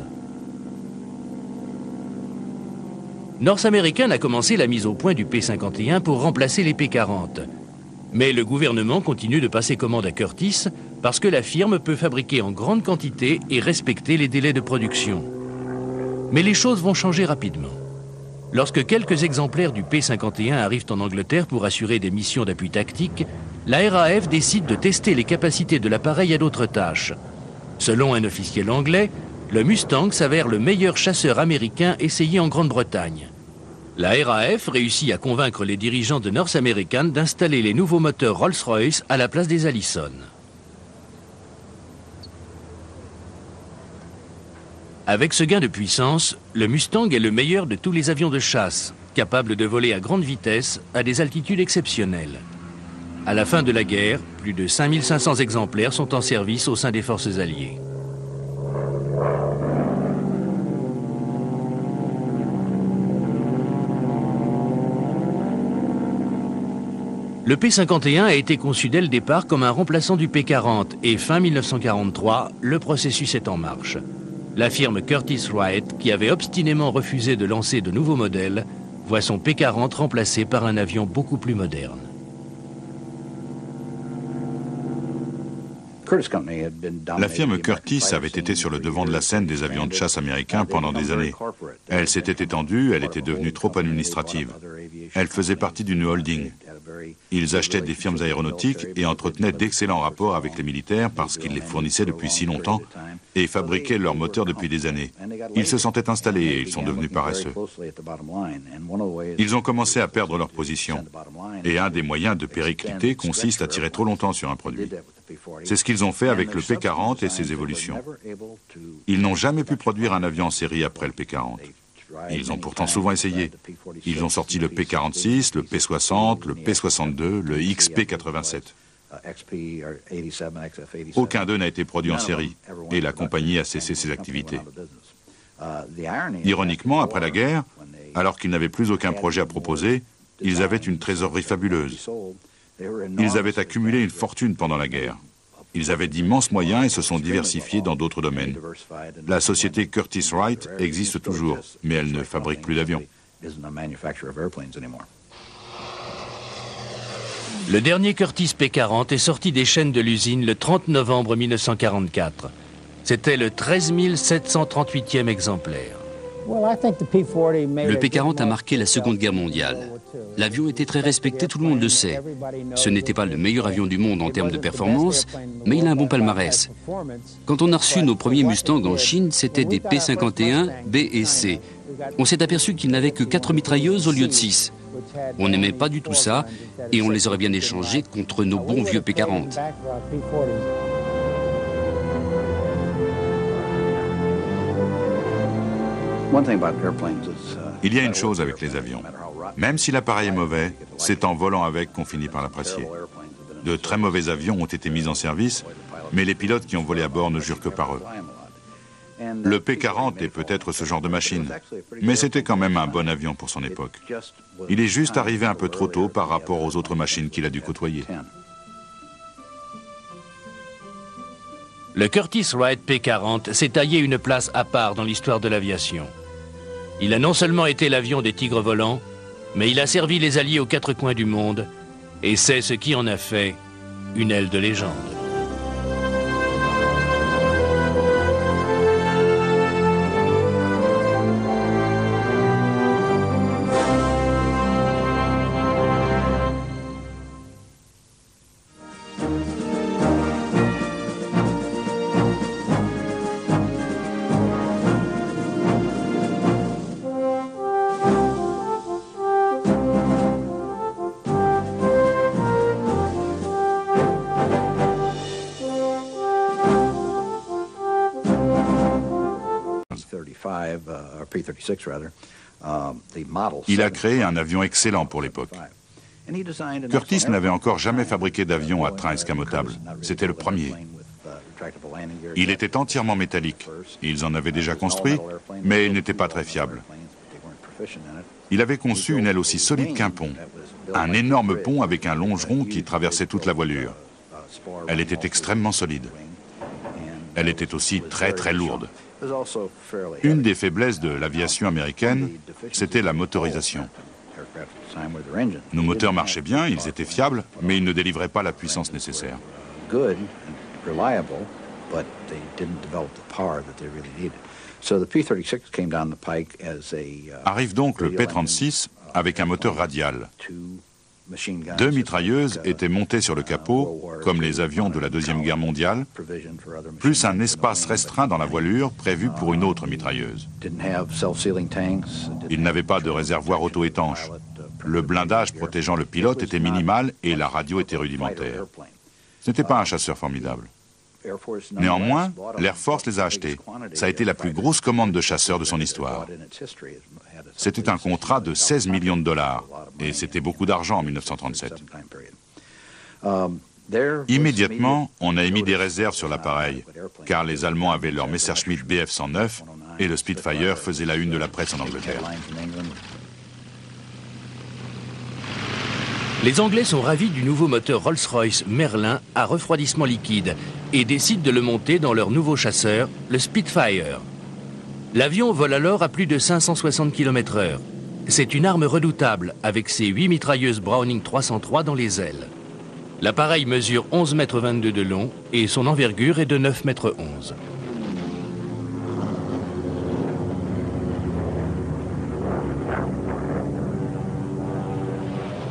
North American a commencé la mise au point du P-51 pour remplacer les P-40. Mais le gouvernement continue de passer commande à Curtiss parce que la firme peut fabriquer en grande quantité et respecter les délais de production. Mais les choses vont changer rapidement. Lorsque quelques exemplaires du P-51 arrivent en Angleterre pour assurer des missions d'appui tactique, la RAF décide de tester les capacités de l'appareil à d'autres tâches. Selon un officiel anglais, le Mustang s'avère le meilleur chasseur américain essayé en Grande-Bretagne. La RAF réussit à convaincre les dirigeants de North American d'installer les nouveaux moteurs Rolls-Royce à la place des Allison. Avec ce gain de puissance, le Mustang est le meilleur de tous les avions de chasse, capable de voler à grande vitesse à des altitudes exceptionnelles. À la fin de la guerre, plus de 5500 exemplaires sont en service au sein des forces alliées. Le P-51 a été conçu dès le départ comme un remplaçant du P-40 et fin 1943, le processus est en marche. La firme Curtiss-Wright, qui avait obstinément refusé de lancer de nouveaux modèles, voit son P-40 remplacé par un avion beaucoup plus moderne. La firme Curtiss avait été sur le devant de la scène des avions de chasse américains pendant des années. Elle s'était étendue, elle était devenue trop administrative. Elle faisait partie d'une holding. Ils achetaient des firmes aéronautiques et entretenaient d'excellents rapports avec les militaires parce qu'ils les fournissaient depuis si longtemps et fabriquaient leurs moteurs depuis des années. Ils se sentaient installés et ils sont devenus paresseux. Ils ont commencé à perdre leur position. Et un des moyens de péricliter consiste à tirer trop longtemps sur un produit. C'est ce qu'ils ont fait avec le P-40 et ses évolutions. Ils n'ont jamais pu produire un avion en série après le P-40. Ils ont pourtant souvent essayé. Ils ont sorti le P-46, le P-60, le P-62, le XP-87. Aucun d'eux n'a été produit en série, et la compagnie a cessé ses activités. Ironiquement, après la guerre, alors qu'ils n'avaient plus aucun projet à proposer, ils avaient une trésorerie fabuleuse. Ils avaient accumulé une fortune pendant la guerre. Ils avaient d'immenses moyens et se sont diversifiés dans d'autres domaines. La société Curtiss-Wright existe toujours, mais elle ne fabrique plus d'avions. Le dernier Curtiss P-40 est sorti des chaînes de l'usine le 30 novembre 1944. C'était le 13 738e exemplaire. Le P-40 a marqué la Seconde Guerre mondiale. L'avion était très respecté, tout le monde le sait. Ce n'était pas le meilleur avion du monde en termes de performance, mais il a un bon palmarès. Quand on a reçu nos premiers Mustangs en Chine, c'était des P-51, B et C. On s'est aperçu qu'ils n'avaient que 4 mitrailleuses au lieu de 6. On n'aimait pas du tout ça, et on les aurait bien échangés contre nos bons vieux P-40. Il y a une chose avec les avions. Même si l'appareil est mauvais, c'est en volant avec qu'on finit par l'apprécier. De très mauvais avions ont été mis en service, mais les pilotes qui ont volé à bord ne jurent que par eux. Le P-40 est peut-être ce genre de machine, mais c'était quand même un bon avion pour son époque. Il est juste arrivé un peu trop tôt par rapport aux autres machines qu'il a dû côtoyer. Le Curtiss-Wright P-40 s'est taillé une place à part dans l'histoire de l'aviation. Il a non seulement été l'avion des tigres volants, mais il a servi les Alliés aux 4 coins du monde, et c'est ce qui en a fait une aile de légende. Il a créé un avion excellent pour l'époque. Curtiss n'avait encore jamais fabriqué d'avion à train escamotable. C'était le premier. Il était entièrement métallique. Ils en avaient déjà construit, mais il n'était pas très fiable. Il avait conçu une aile aussi solide qu'un pont. Un énorme pont avec un longeron qui traversait toute la voilure. Elle était extrêmement solide. Elle était aussi très très lourde. Une des faiblesses de l'aviation américaine, c'était la motorisation. Nos moteurs marchaient bien, ils étaient fiables, mais ils ne délivraient pas la puissance nécessaire. Arrive donc le P-36 avec un moteur radial. 2 mitrailleuses étaient montées sur le capot, comme les avions de la Deuxième Guerre mondiale, plus un espace restreint dans la voilure prévu pour une autre mitrailleuse. Il n'avait pas de réservoir auto-étanche. Le blindage protégeant le pilote était minimal et la radio était rudimentaire. Ce n'était pas un chasseur formidable. Néanmoins, l'Air Force les a achetés. Ça a été la plus grosse commande de chasseurs de son histoire. C'était un contrat de 16 millions de dollars, et c'était beaucoup d'argent en 1937. Immédiatement, on a émis des réserves sur l'appareil, car les Allemands avaient leur Messerschmitt Bf 109 et le Spitfire faisait la une de la presse en Angleterre. Les Anglais sont ravis du nouveau moteur Rolls-Royce Merlin à refroidissement liquide et décident de le monter dans leur nouveau chasseur, le Spitfire. L'avion vole alors à plus de 560 km/h. C'est une arme redoutable avec ses 8 mitrailleuses Browning 303 dans les ailes. L'appareil mesure 11,22 m de long et son envergure est de 9,11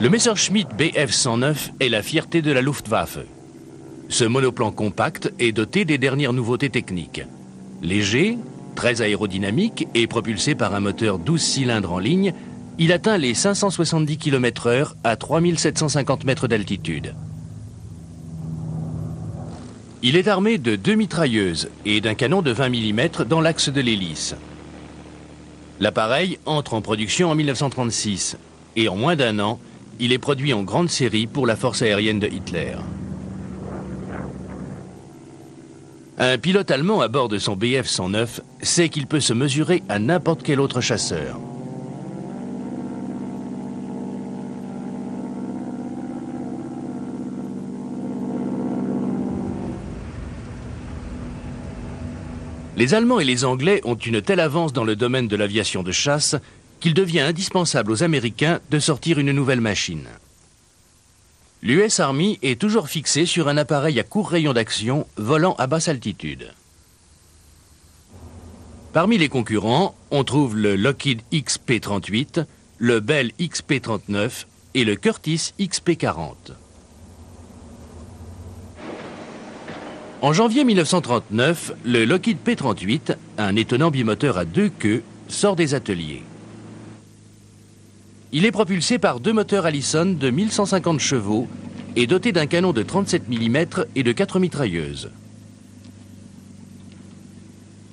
m. Le Messerschmitt Bf 109 est la fierté de la Luftwaffe. Ce monoplan compact est doté des dernières nouveautés techniques. Léger, très aérodynamique et propulsé par un moteur 12 cylindres en ligne, il atteint les 570 km/h à 3750 mètres d'altitude. Il est armé de 2 mitrailleuses et d'un canon de 20 mm dans l'axe de l'hélice. L'appareil entre en production en 1936 et en moins d'un an, il est produit en grande série pour la force aérienne de Hitler. Un pilote allemand à bord de son Bf 109 sait qu'il peut se mesurer à n'importe quel autre chasseur. Les Allemands et les Anglais ont une telle avance dans le domaine de l'aviation de chasse qu'il devient indispensable aux Américains de sortir une nouvelle machine. L'US Army est toujours fixé sur un appareil à court rayon d'action volant à basse altitude. Parmi les concurrents, on trouve le Lockheed XP-38, le Bell XP-39 et le Curtiss XP-40. En janvier 1939, le Lockheed P-38, un étonnant bimoteur à 2 queues, sort des ateliers. Il est propulsé par 2 moteurs Allison de 1150 chevaux et doté d'un canon de 37 mm et de 4 mitrailleuses.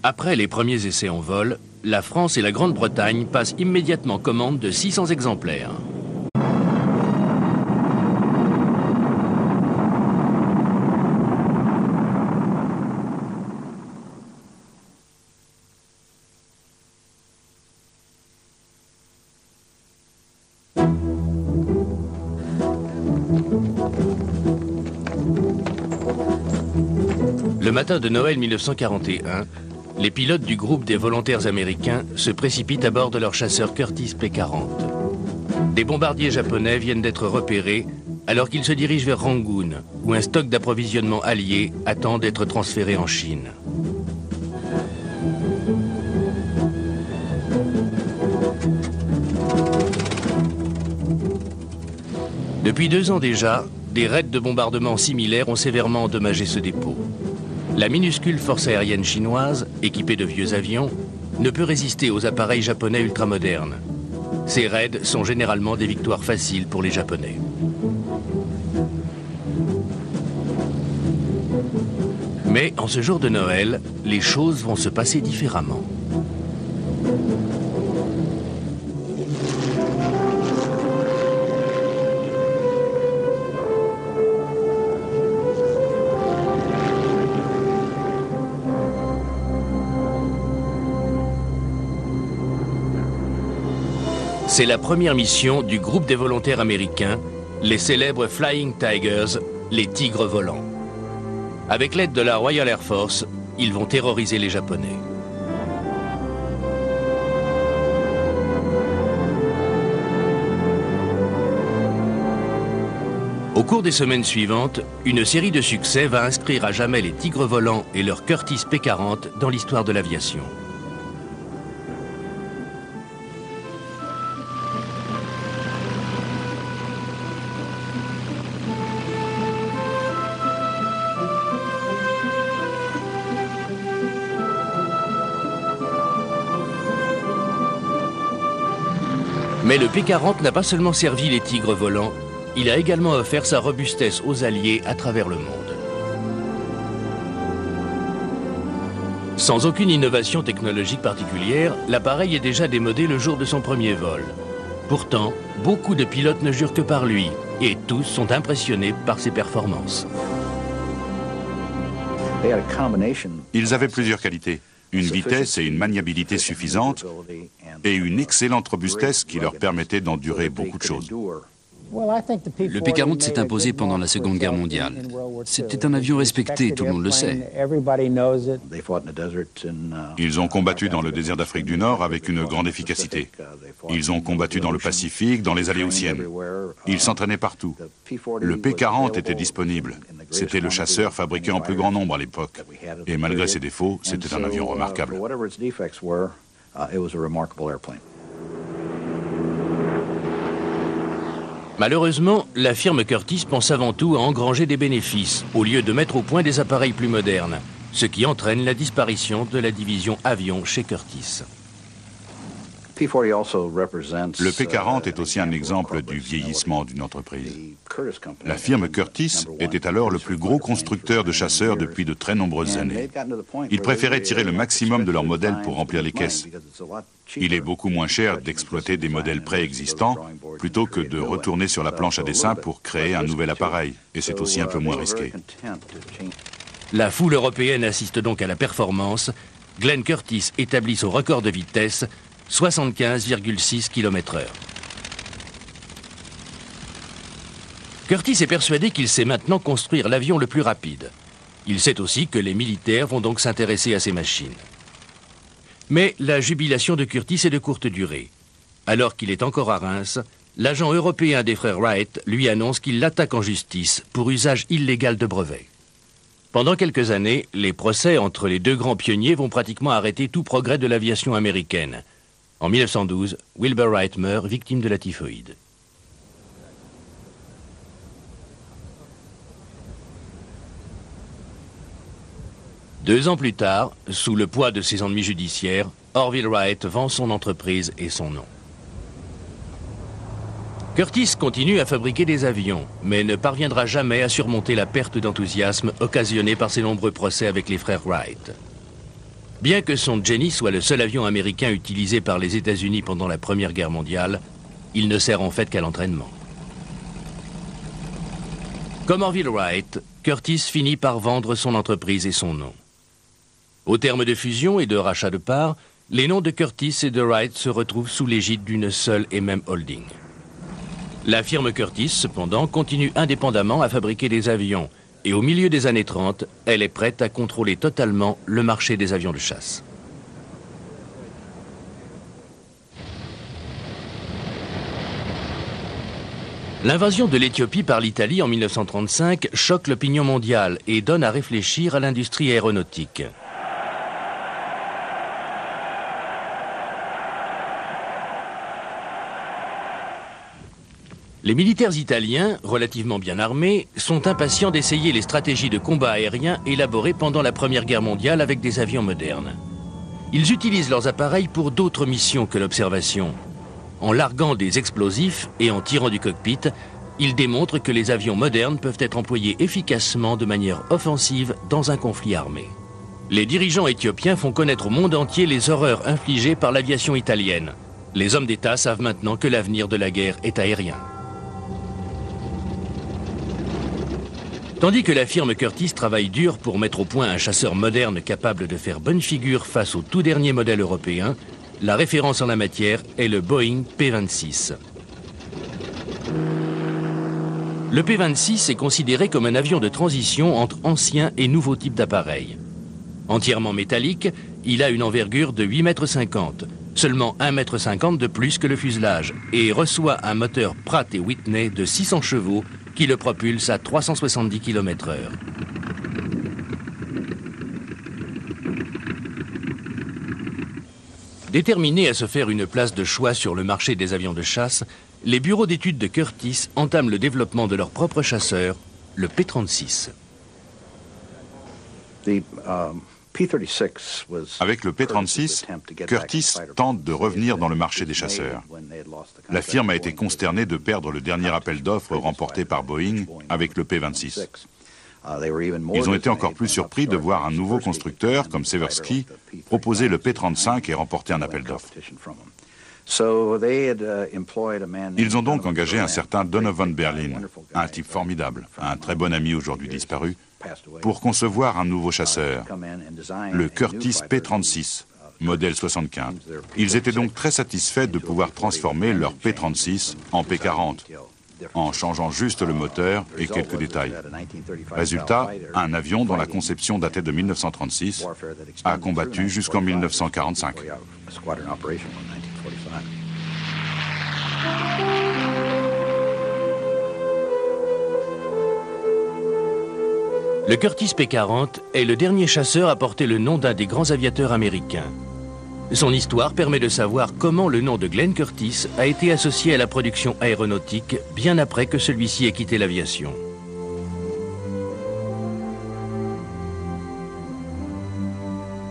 Après les premiers essais en vol, la France et la Grande-Bretagne passent immédiatement commande de 600 exemplaires. Le matin de Noël 1941, les pilotes du groupe des volontaires américains se précipitent à bord de leur chasseur Curtiss P-40. Des bombardiers japonais viennent d'être repérés alors qu'ils se dirigent vers Rangoon, où un stock d'approvisionnement allié attend d'être transféré en Chine. Depuis 2 ans déjà, des raids de bombardement similaires ont sévèrement endommagé ce dépôt. La minuscule force aérienne chinoise, équipée de vieux avions, ne peut résister aux appareils japonais ultramodernes. Ces raids sont généralement des victoires faciles pour les Japonais. Mais en ce jour de Noël, les choses vont se passer différemment. C'est la première mission du groupe des volontaires américains, les célèbres Flying Tigers, les tigres volants. Avec l'aide de la Royal Air Force, ils vont terroriser les Japonais. Au cours des semaines suivantes, une série de succès va inscrire à jamais les tigres volants et leur Curtiss P-40 dans l'histoire de l'aviation. Mais le P-40 n'a pas seulement servi les tigres volants, il a également offert sa robustesse aux Alliés à travers le monde. Sans aucune innovation technologique particulière, l'appareil est déjà démodé le jour de son premier vol. Pourtant, beaucoup de pilotes ne jurent que par lui, et tous sont impressionnés par ses performances. Ils avaient plusieurs qualités. Une vitesse et une maniabilité suffisantes et une excellente robustesse qui leur permettait d'endurer beaucoup de choses. Le P-40 s'est imposé pendant la Seconde Guerre mondiale. C'était un avion respecté, tout le monde le sait. Ils ont combattu dans le désert d'Afrique du Nord avec une grande efficacité. Ils ont combattu dans le Pacifique, dans les Aléoutiennes. Ils s'entraînaient partout. Le P-40 était disponible. C'était le chasseur fabriqué en plus grand nombre à l'époque. Et malgré ses défauts, c'était un avion remarquable. Malheureusement, la firme Curtiss pense avant tout à engranger des bénéfices, au lieu de mettre au point des appareils plus modernes, ce qui entraîne la disparition de la division avion chez Curtiss. Le P-40 est aussi un exemple du vieillissement d'une entreprise. La firme Curtiss était alors le plus gros constructeur de chasseurs depuis de très nombreuses années. Ils préféraient tirer le maximum de leurs modèles pour remplir les caisses. Il est beaucoup moins cher d'exploiter des modèles préexistants plutôt que de retourner sur la planche à dessin pour créer un nouvel appareil. Et c'est aussi un peu moins risqué. La foule européenne assiste donc à la performance. Glenn Curtiss établit son record de vitesse, 75,6 km/h. Curtiss est persuadé qu'il sait maintenant construire l'avion le plus rapide. Il sait aussi que les militaires vont donc s'intéresser à ces machines. Mais la jubilation de Curtiss est de courte durée. Alors qu'il est encore à Reims, l'agent européen des frères Wright lui annonce qu'il l'attaque en justice pour usage illégal de brevets. Pendant quelques années, les procès entre les deux grands pionniers vont pratiquement arrêter tout progrès de l'aviation américaine. En 1912, Wilbur Wright meurt victime de la typhoïde. Deux ans plus tard, sous le poids de ses ennuis judiciaires, Orville Wright vend son entreprise et son nom. Curtiss continue à fabriquer des avions, mais ne parviendra jamais à surmonter la perte d'enthousiasme occasionnée par ses nombreux procès avec les frères Wright. Bien que son Jenny soit le seul avion américain utilisé par les États-Unis pendant la Première Guerre mondiale, il ne sert en fait qu'à l'entraînement. Comme Orville Wright, Curtiss finit par vendre son entreprise et son nom. Au terme de fusion et de rachat de parts, les noms de Curtiss et de Wright se retrouvent sous l'égide d'une seule et même holding. La firme Curtiss, cependant, continue indépendamment à fabriquer des avions, et au milieu des années 30, elle est prête à contrôler totalement le marché des avions de chasse. L'invasion de l'Éthiopie par l'Italie en 1935 choque l'opinion mondiale et donne à réfléchir à l'industrie aéronautique. Les militaires italiens, relativement bien armés, sont impatients d'essayer les stratégies de combat aérien élaborées pendant la Première Guerre mondiale avec des avions modernes. Ils utilisent leurs appareils pour d'autres missions que l'observation. En larguant des explosifs et en tirant du cockpit, ils démontrent que les avions modernes peuvent être employés efficacement de manière offensive dans un conflit armé. Les dirigeants éthiopiens font connaître au monde entier les horreurs infligées par l'aviation italienne. Les hommes d'État savent maintenant que l'avenir de la guerre est aérien. Tandis que la firme Curtiss travaille dur pour mettre au point un chasseur moderne capable de faire bonne figure face au tout dernier modèle européen, la référence en la matière est le Boeing P-26. Le P-26 est considéré comme un avion de transition entre anciens et nouveaux types d'appareils. Entièrement métallique, il a une envergure de 8,50 m, seulement 1,50 m de plus que le fuselage, et reçoit un moteur Pratt & Whitney de 600 chevaux qui le propulse à 370 km/h. Déterminés à se faire une place de choix sur le marché des avions de chasse, les bureaux d'études de Curtiss entament le développement de leur propre chasseur, le P-36. Avec le P-36, Curtiss tente de revenir dans le marché des chasseurs. La firme a été consternée de perdre le dernier appel d'offres remporté par Boeing avec le P-26. Ils ont été encore plus surpris de voir un nouveau constructeur, comme Seversky, proposer le P-35 et remporter un appel d'offres. Ils ont donc engagé un certain Donovan Berlin, un type formidable, un très bon ami aujourd'hui disparu, pour concevoir un nouveau chasseur, le Curtiss P-36, modèle 75. Ils étaient donc très satisfaits de pouvoir transformer leur P-36 en P-40, en changeant juste le moteur et quelques détails. Résultat, un avion dont la conception datait de 1936 a combattu jusqu'en 1945. Le Curtiss P-40 est le dernier chasseur à porter le nom d'un des grands aviateurs américains. Son histoire permet de savoir comment le nom de Glenn Curtiss a été associé à la production aéronautique bien après que celui-ci ait quitté l'aviation.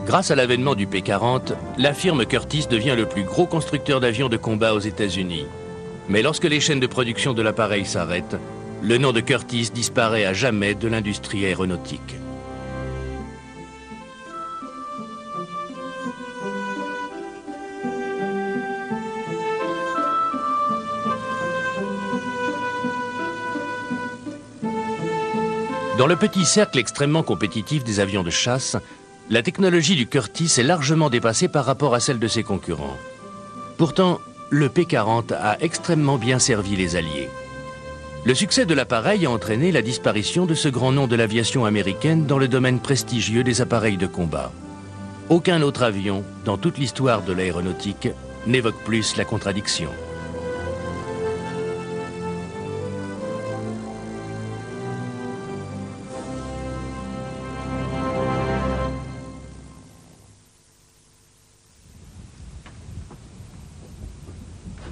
Grâce à l'avènement du P-40, la firme Curtiss devient le plus gros constructeur d'avions de combat aux États-Unis. Mais lorsque les chaînes de production de l'appareil s'arrêtent, le nom de Curtiss disparaît à jamais de l'industrie aéronautique. Dans le petit cercle extrêmement compétitif des avions de chasse, la technologie du Curtiss est largement dépassée par rapport à celle de ses concurrents. Pourtant, le P-40 a extrêmement bien servi les Alliés. Le succès de l'appareil a entraîné la disparition de ce grand nom de l'aviation américaine dans le domaine prestigieux des appareils de combat. Aucun autre avion, dans toute l'histoire de l'aéronautique, n'évoque plus la contradiction.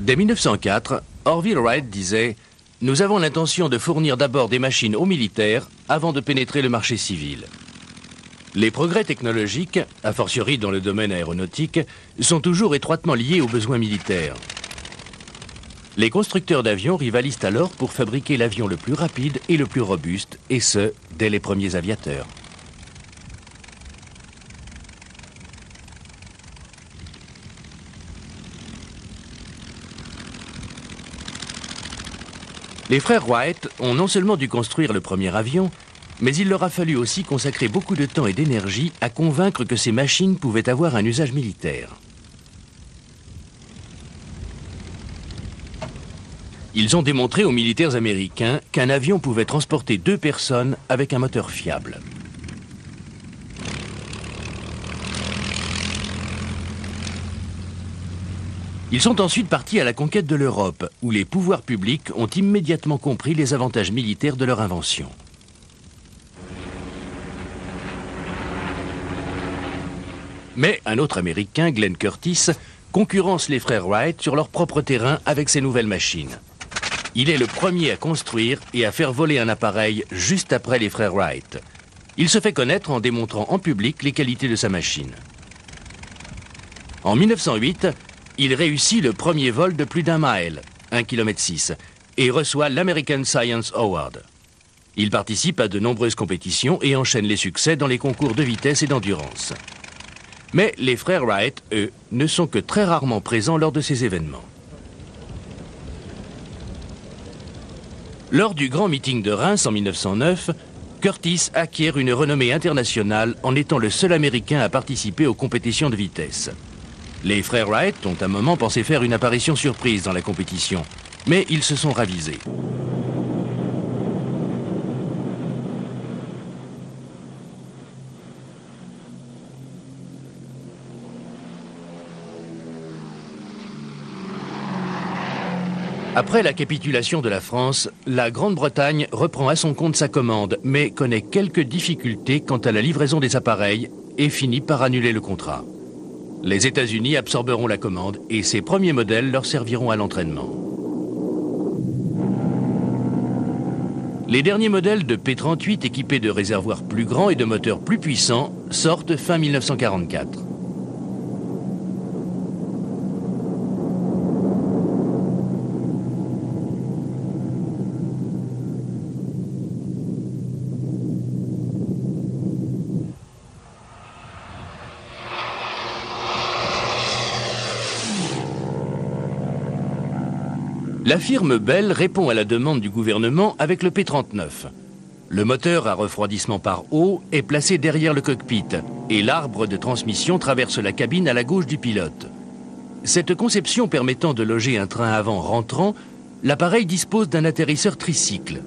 Dès 1904, Orville Wright disait « Nous avons l'intention de fournir d'abord des machines aux militaires avant de pénétrer le marché civil. » Les progrès technologiques, a fortiori dans le domaine aéronautique, sont toujours étroitement liés aux besoins militaires. Les constructeurs d'avions rivalisent alors pour fabriquer l'avion le plus rapide et le plus robuste, et ce, dès les premiers aviateurs. Les frères Wright ont non seulement dû construire le premier avion, mais il leur a fallu aussi consacrer beaucoup de temps et d'énergie à convaincre que ces machines pouvaient avoir un usage militaire. Ils ont démontré aux militaires américains qu'un avion pouvait transporter 2 personnes avec un moteur fiable. Ils sont ensuite partis à la conquête de l'Europe, où les pouvoirs publics ont immédiatement compris les avantages militaires de leur invention. Mais un autre Américain, Glenn Curtiss, concurrence les frères Wright sur leur propre terrain avec ses nouvelles machines. Il est le premier à construire et à faire voler un appareil juste après les frères Wright. Il se fait connaître en démontrant en public les qualités de sa machine. En 1908, il réussit le premier vol de plus d'1 mile, 1,6 km, et reçoit l'American Science Award. Il participe à de nombreuses compétitions et enchaîne les succès dans les concours de vitesse et d'endurance. Mais les frères Wright, eux, ne sont que très rarement présents lors de ces événements. Lors du grand meeting de Reims en 1909, Curtiss acquiert une renommée internationale en étant le seul Américain à participer aux compétitions de vitesse. Les frères Wright ont un moment pensé faire une apparition surprise dans la compétition, mais ils se sont ravisés. Après la capitulation de la France, la Grande-Bretagne reprend à son compte sa commande, mais connaît quelques difficultés quant à la livraison des appareils et finit par annuler le contrat. Les États-Unis absorberont la commande et ces premiers modèles leur serviront à l'entraînement. Les derniers modèles de P-38 équipés de réservoirs plus grands et de moteurs plus puissants sortent fin 1944. La firme Bell répond à la demande du gouvernement avec le P-39. Le moteur à refroidissement par eau est placé derrière le cockpit et l'arbre de transmission traverse la cabine à la gauche du pilote. Cette conception permettant de loger un train avant rentrant, l'appareil dispose d'un atterrisseur tricycle.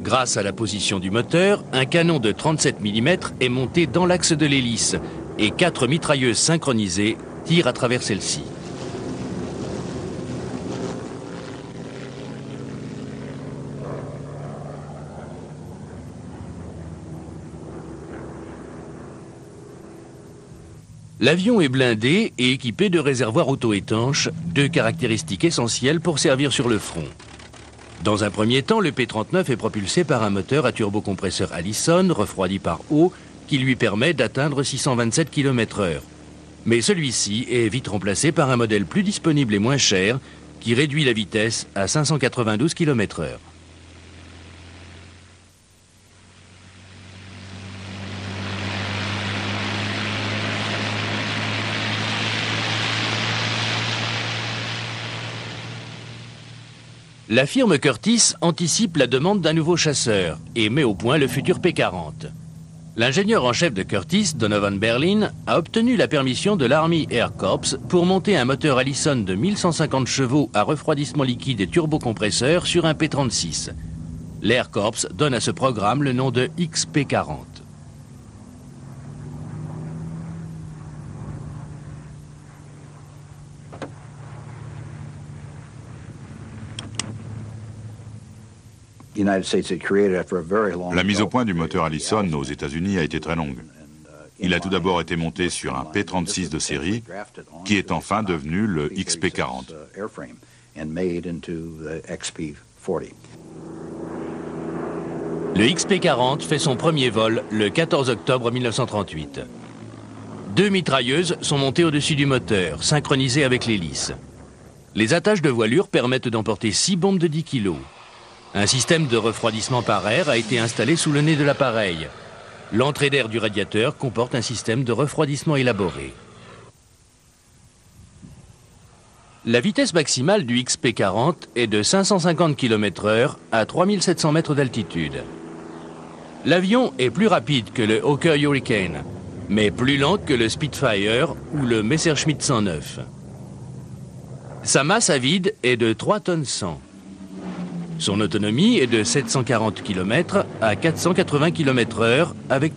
Grâce à la position du moteur, un canon de 37 mm est monté dans l'axe de l'hélice et 4 mitrailleuses synchronisées tirent à travers celle-ci. L'avion est blindé et équipé de réservoirs auto-étanches, deux caractéristiques essentielles pour servir sur le front. Dans un premier temps, le P-39 est propulsé par un moteur à turbocompresseur Allison, refroidi par eau, qui lui permet d'atteindre 627 km/h. Mais celui-ci est vite remplacé par un modèle plus disponible et moins cher, qui réduit la vitesse à 592 km/h. La firme Curtiss anticipe la demande d'un nouveau chasseur et met au point le futur P-40. L'ingénieur en chef de Curtiss, Donovan Berlin, a obtenu la permission de l'Army Air Corps pour monter un moteur Allison de 1150 chevaux à refroidissement liquide et turbocompresseur sur un P-36. L'Air Corps donne à ce programme le nom de XP-40. La mise au point du moteur Allison aux États-Unis a été très longue. Il a tout d'abord été monté sur un P-36 de série, qui est enfin devenu le XP-40. Le XP-40 fait son premier vol le 14 octobre 1938. Deux mitrailleuses sont montées au-dessus du moteur, synchronisées avec l'hélice. Les attaches de voilure permettent d'emporter 6 bombes de 10 kg. Un système de refroidissement par air a été installé sous le nez de l'appareil. L'entrée d'air du radiateur comporte un système de refroidissement élaboré. La vitesse maximale du XP-40 est de 550 km/h à 3700 mètres d'altitude. L'avion est plus rapide que le Hawker Hurricane, mais plus lent que le Spitfire ou le Messerschmitt 109. Sa masse à vide est de 3 tonnes 100. Son autonomie est de 740 km à 480 km/h avec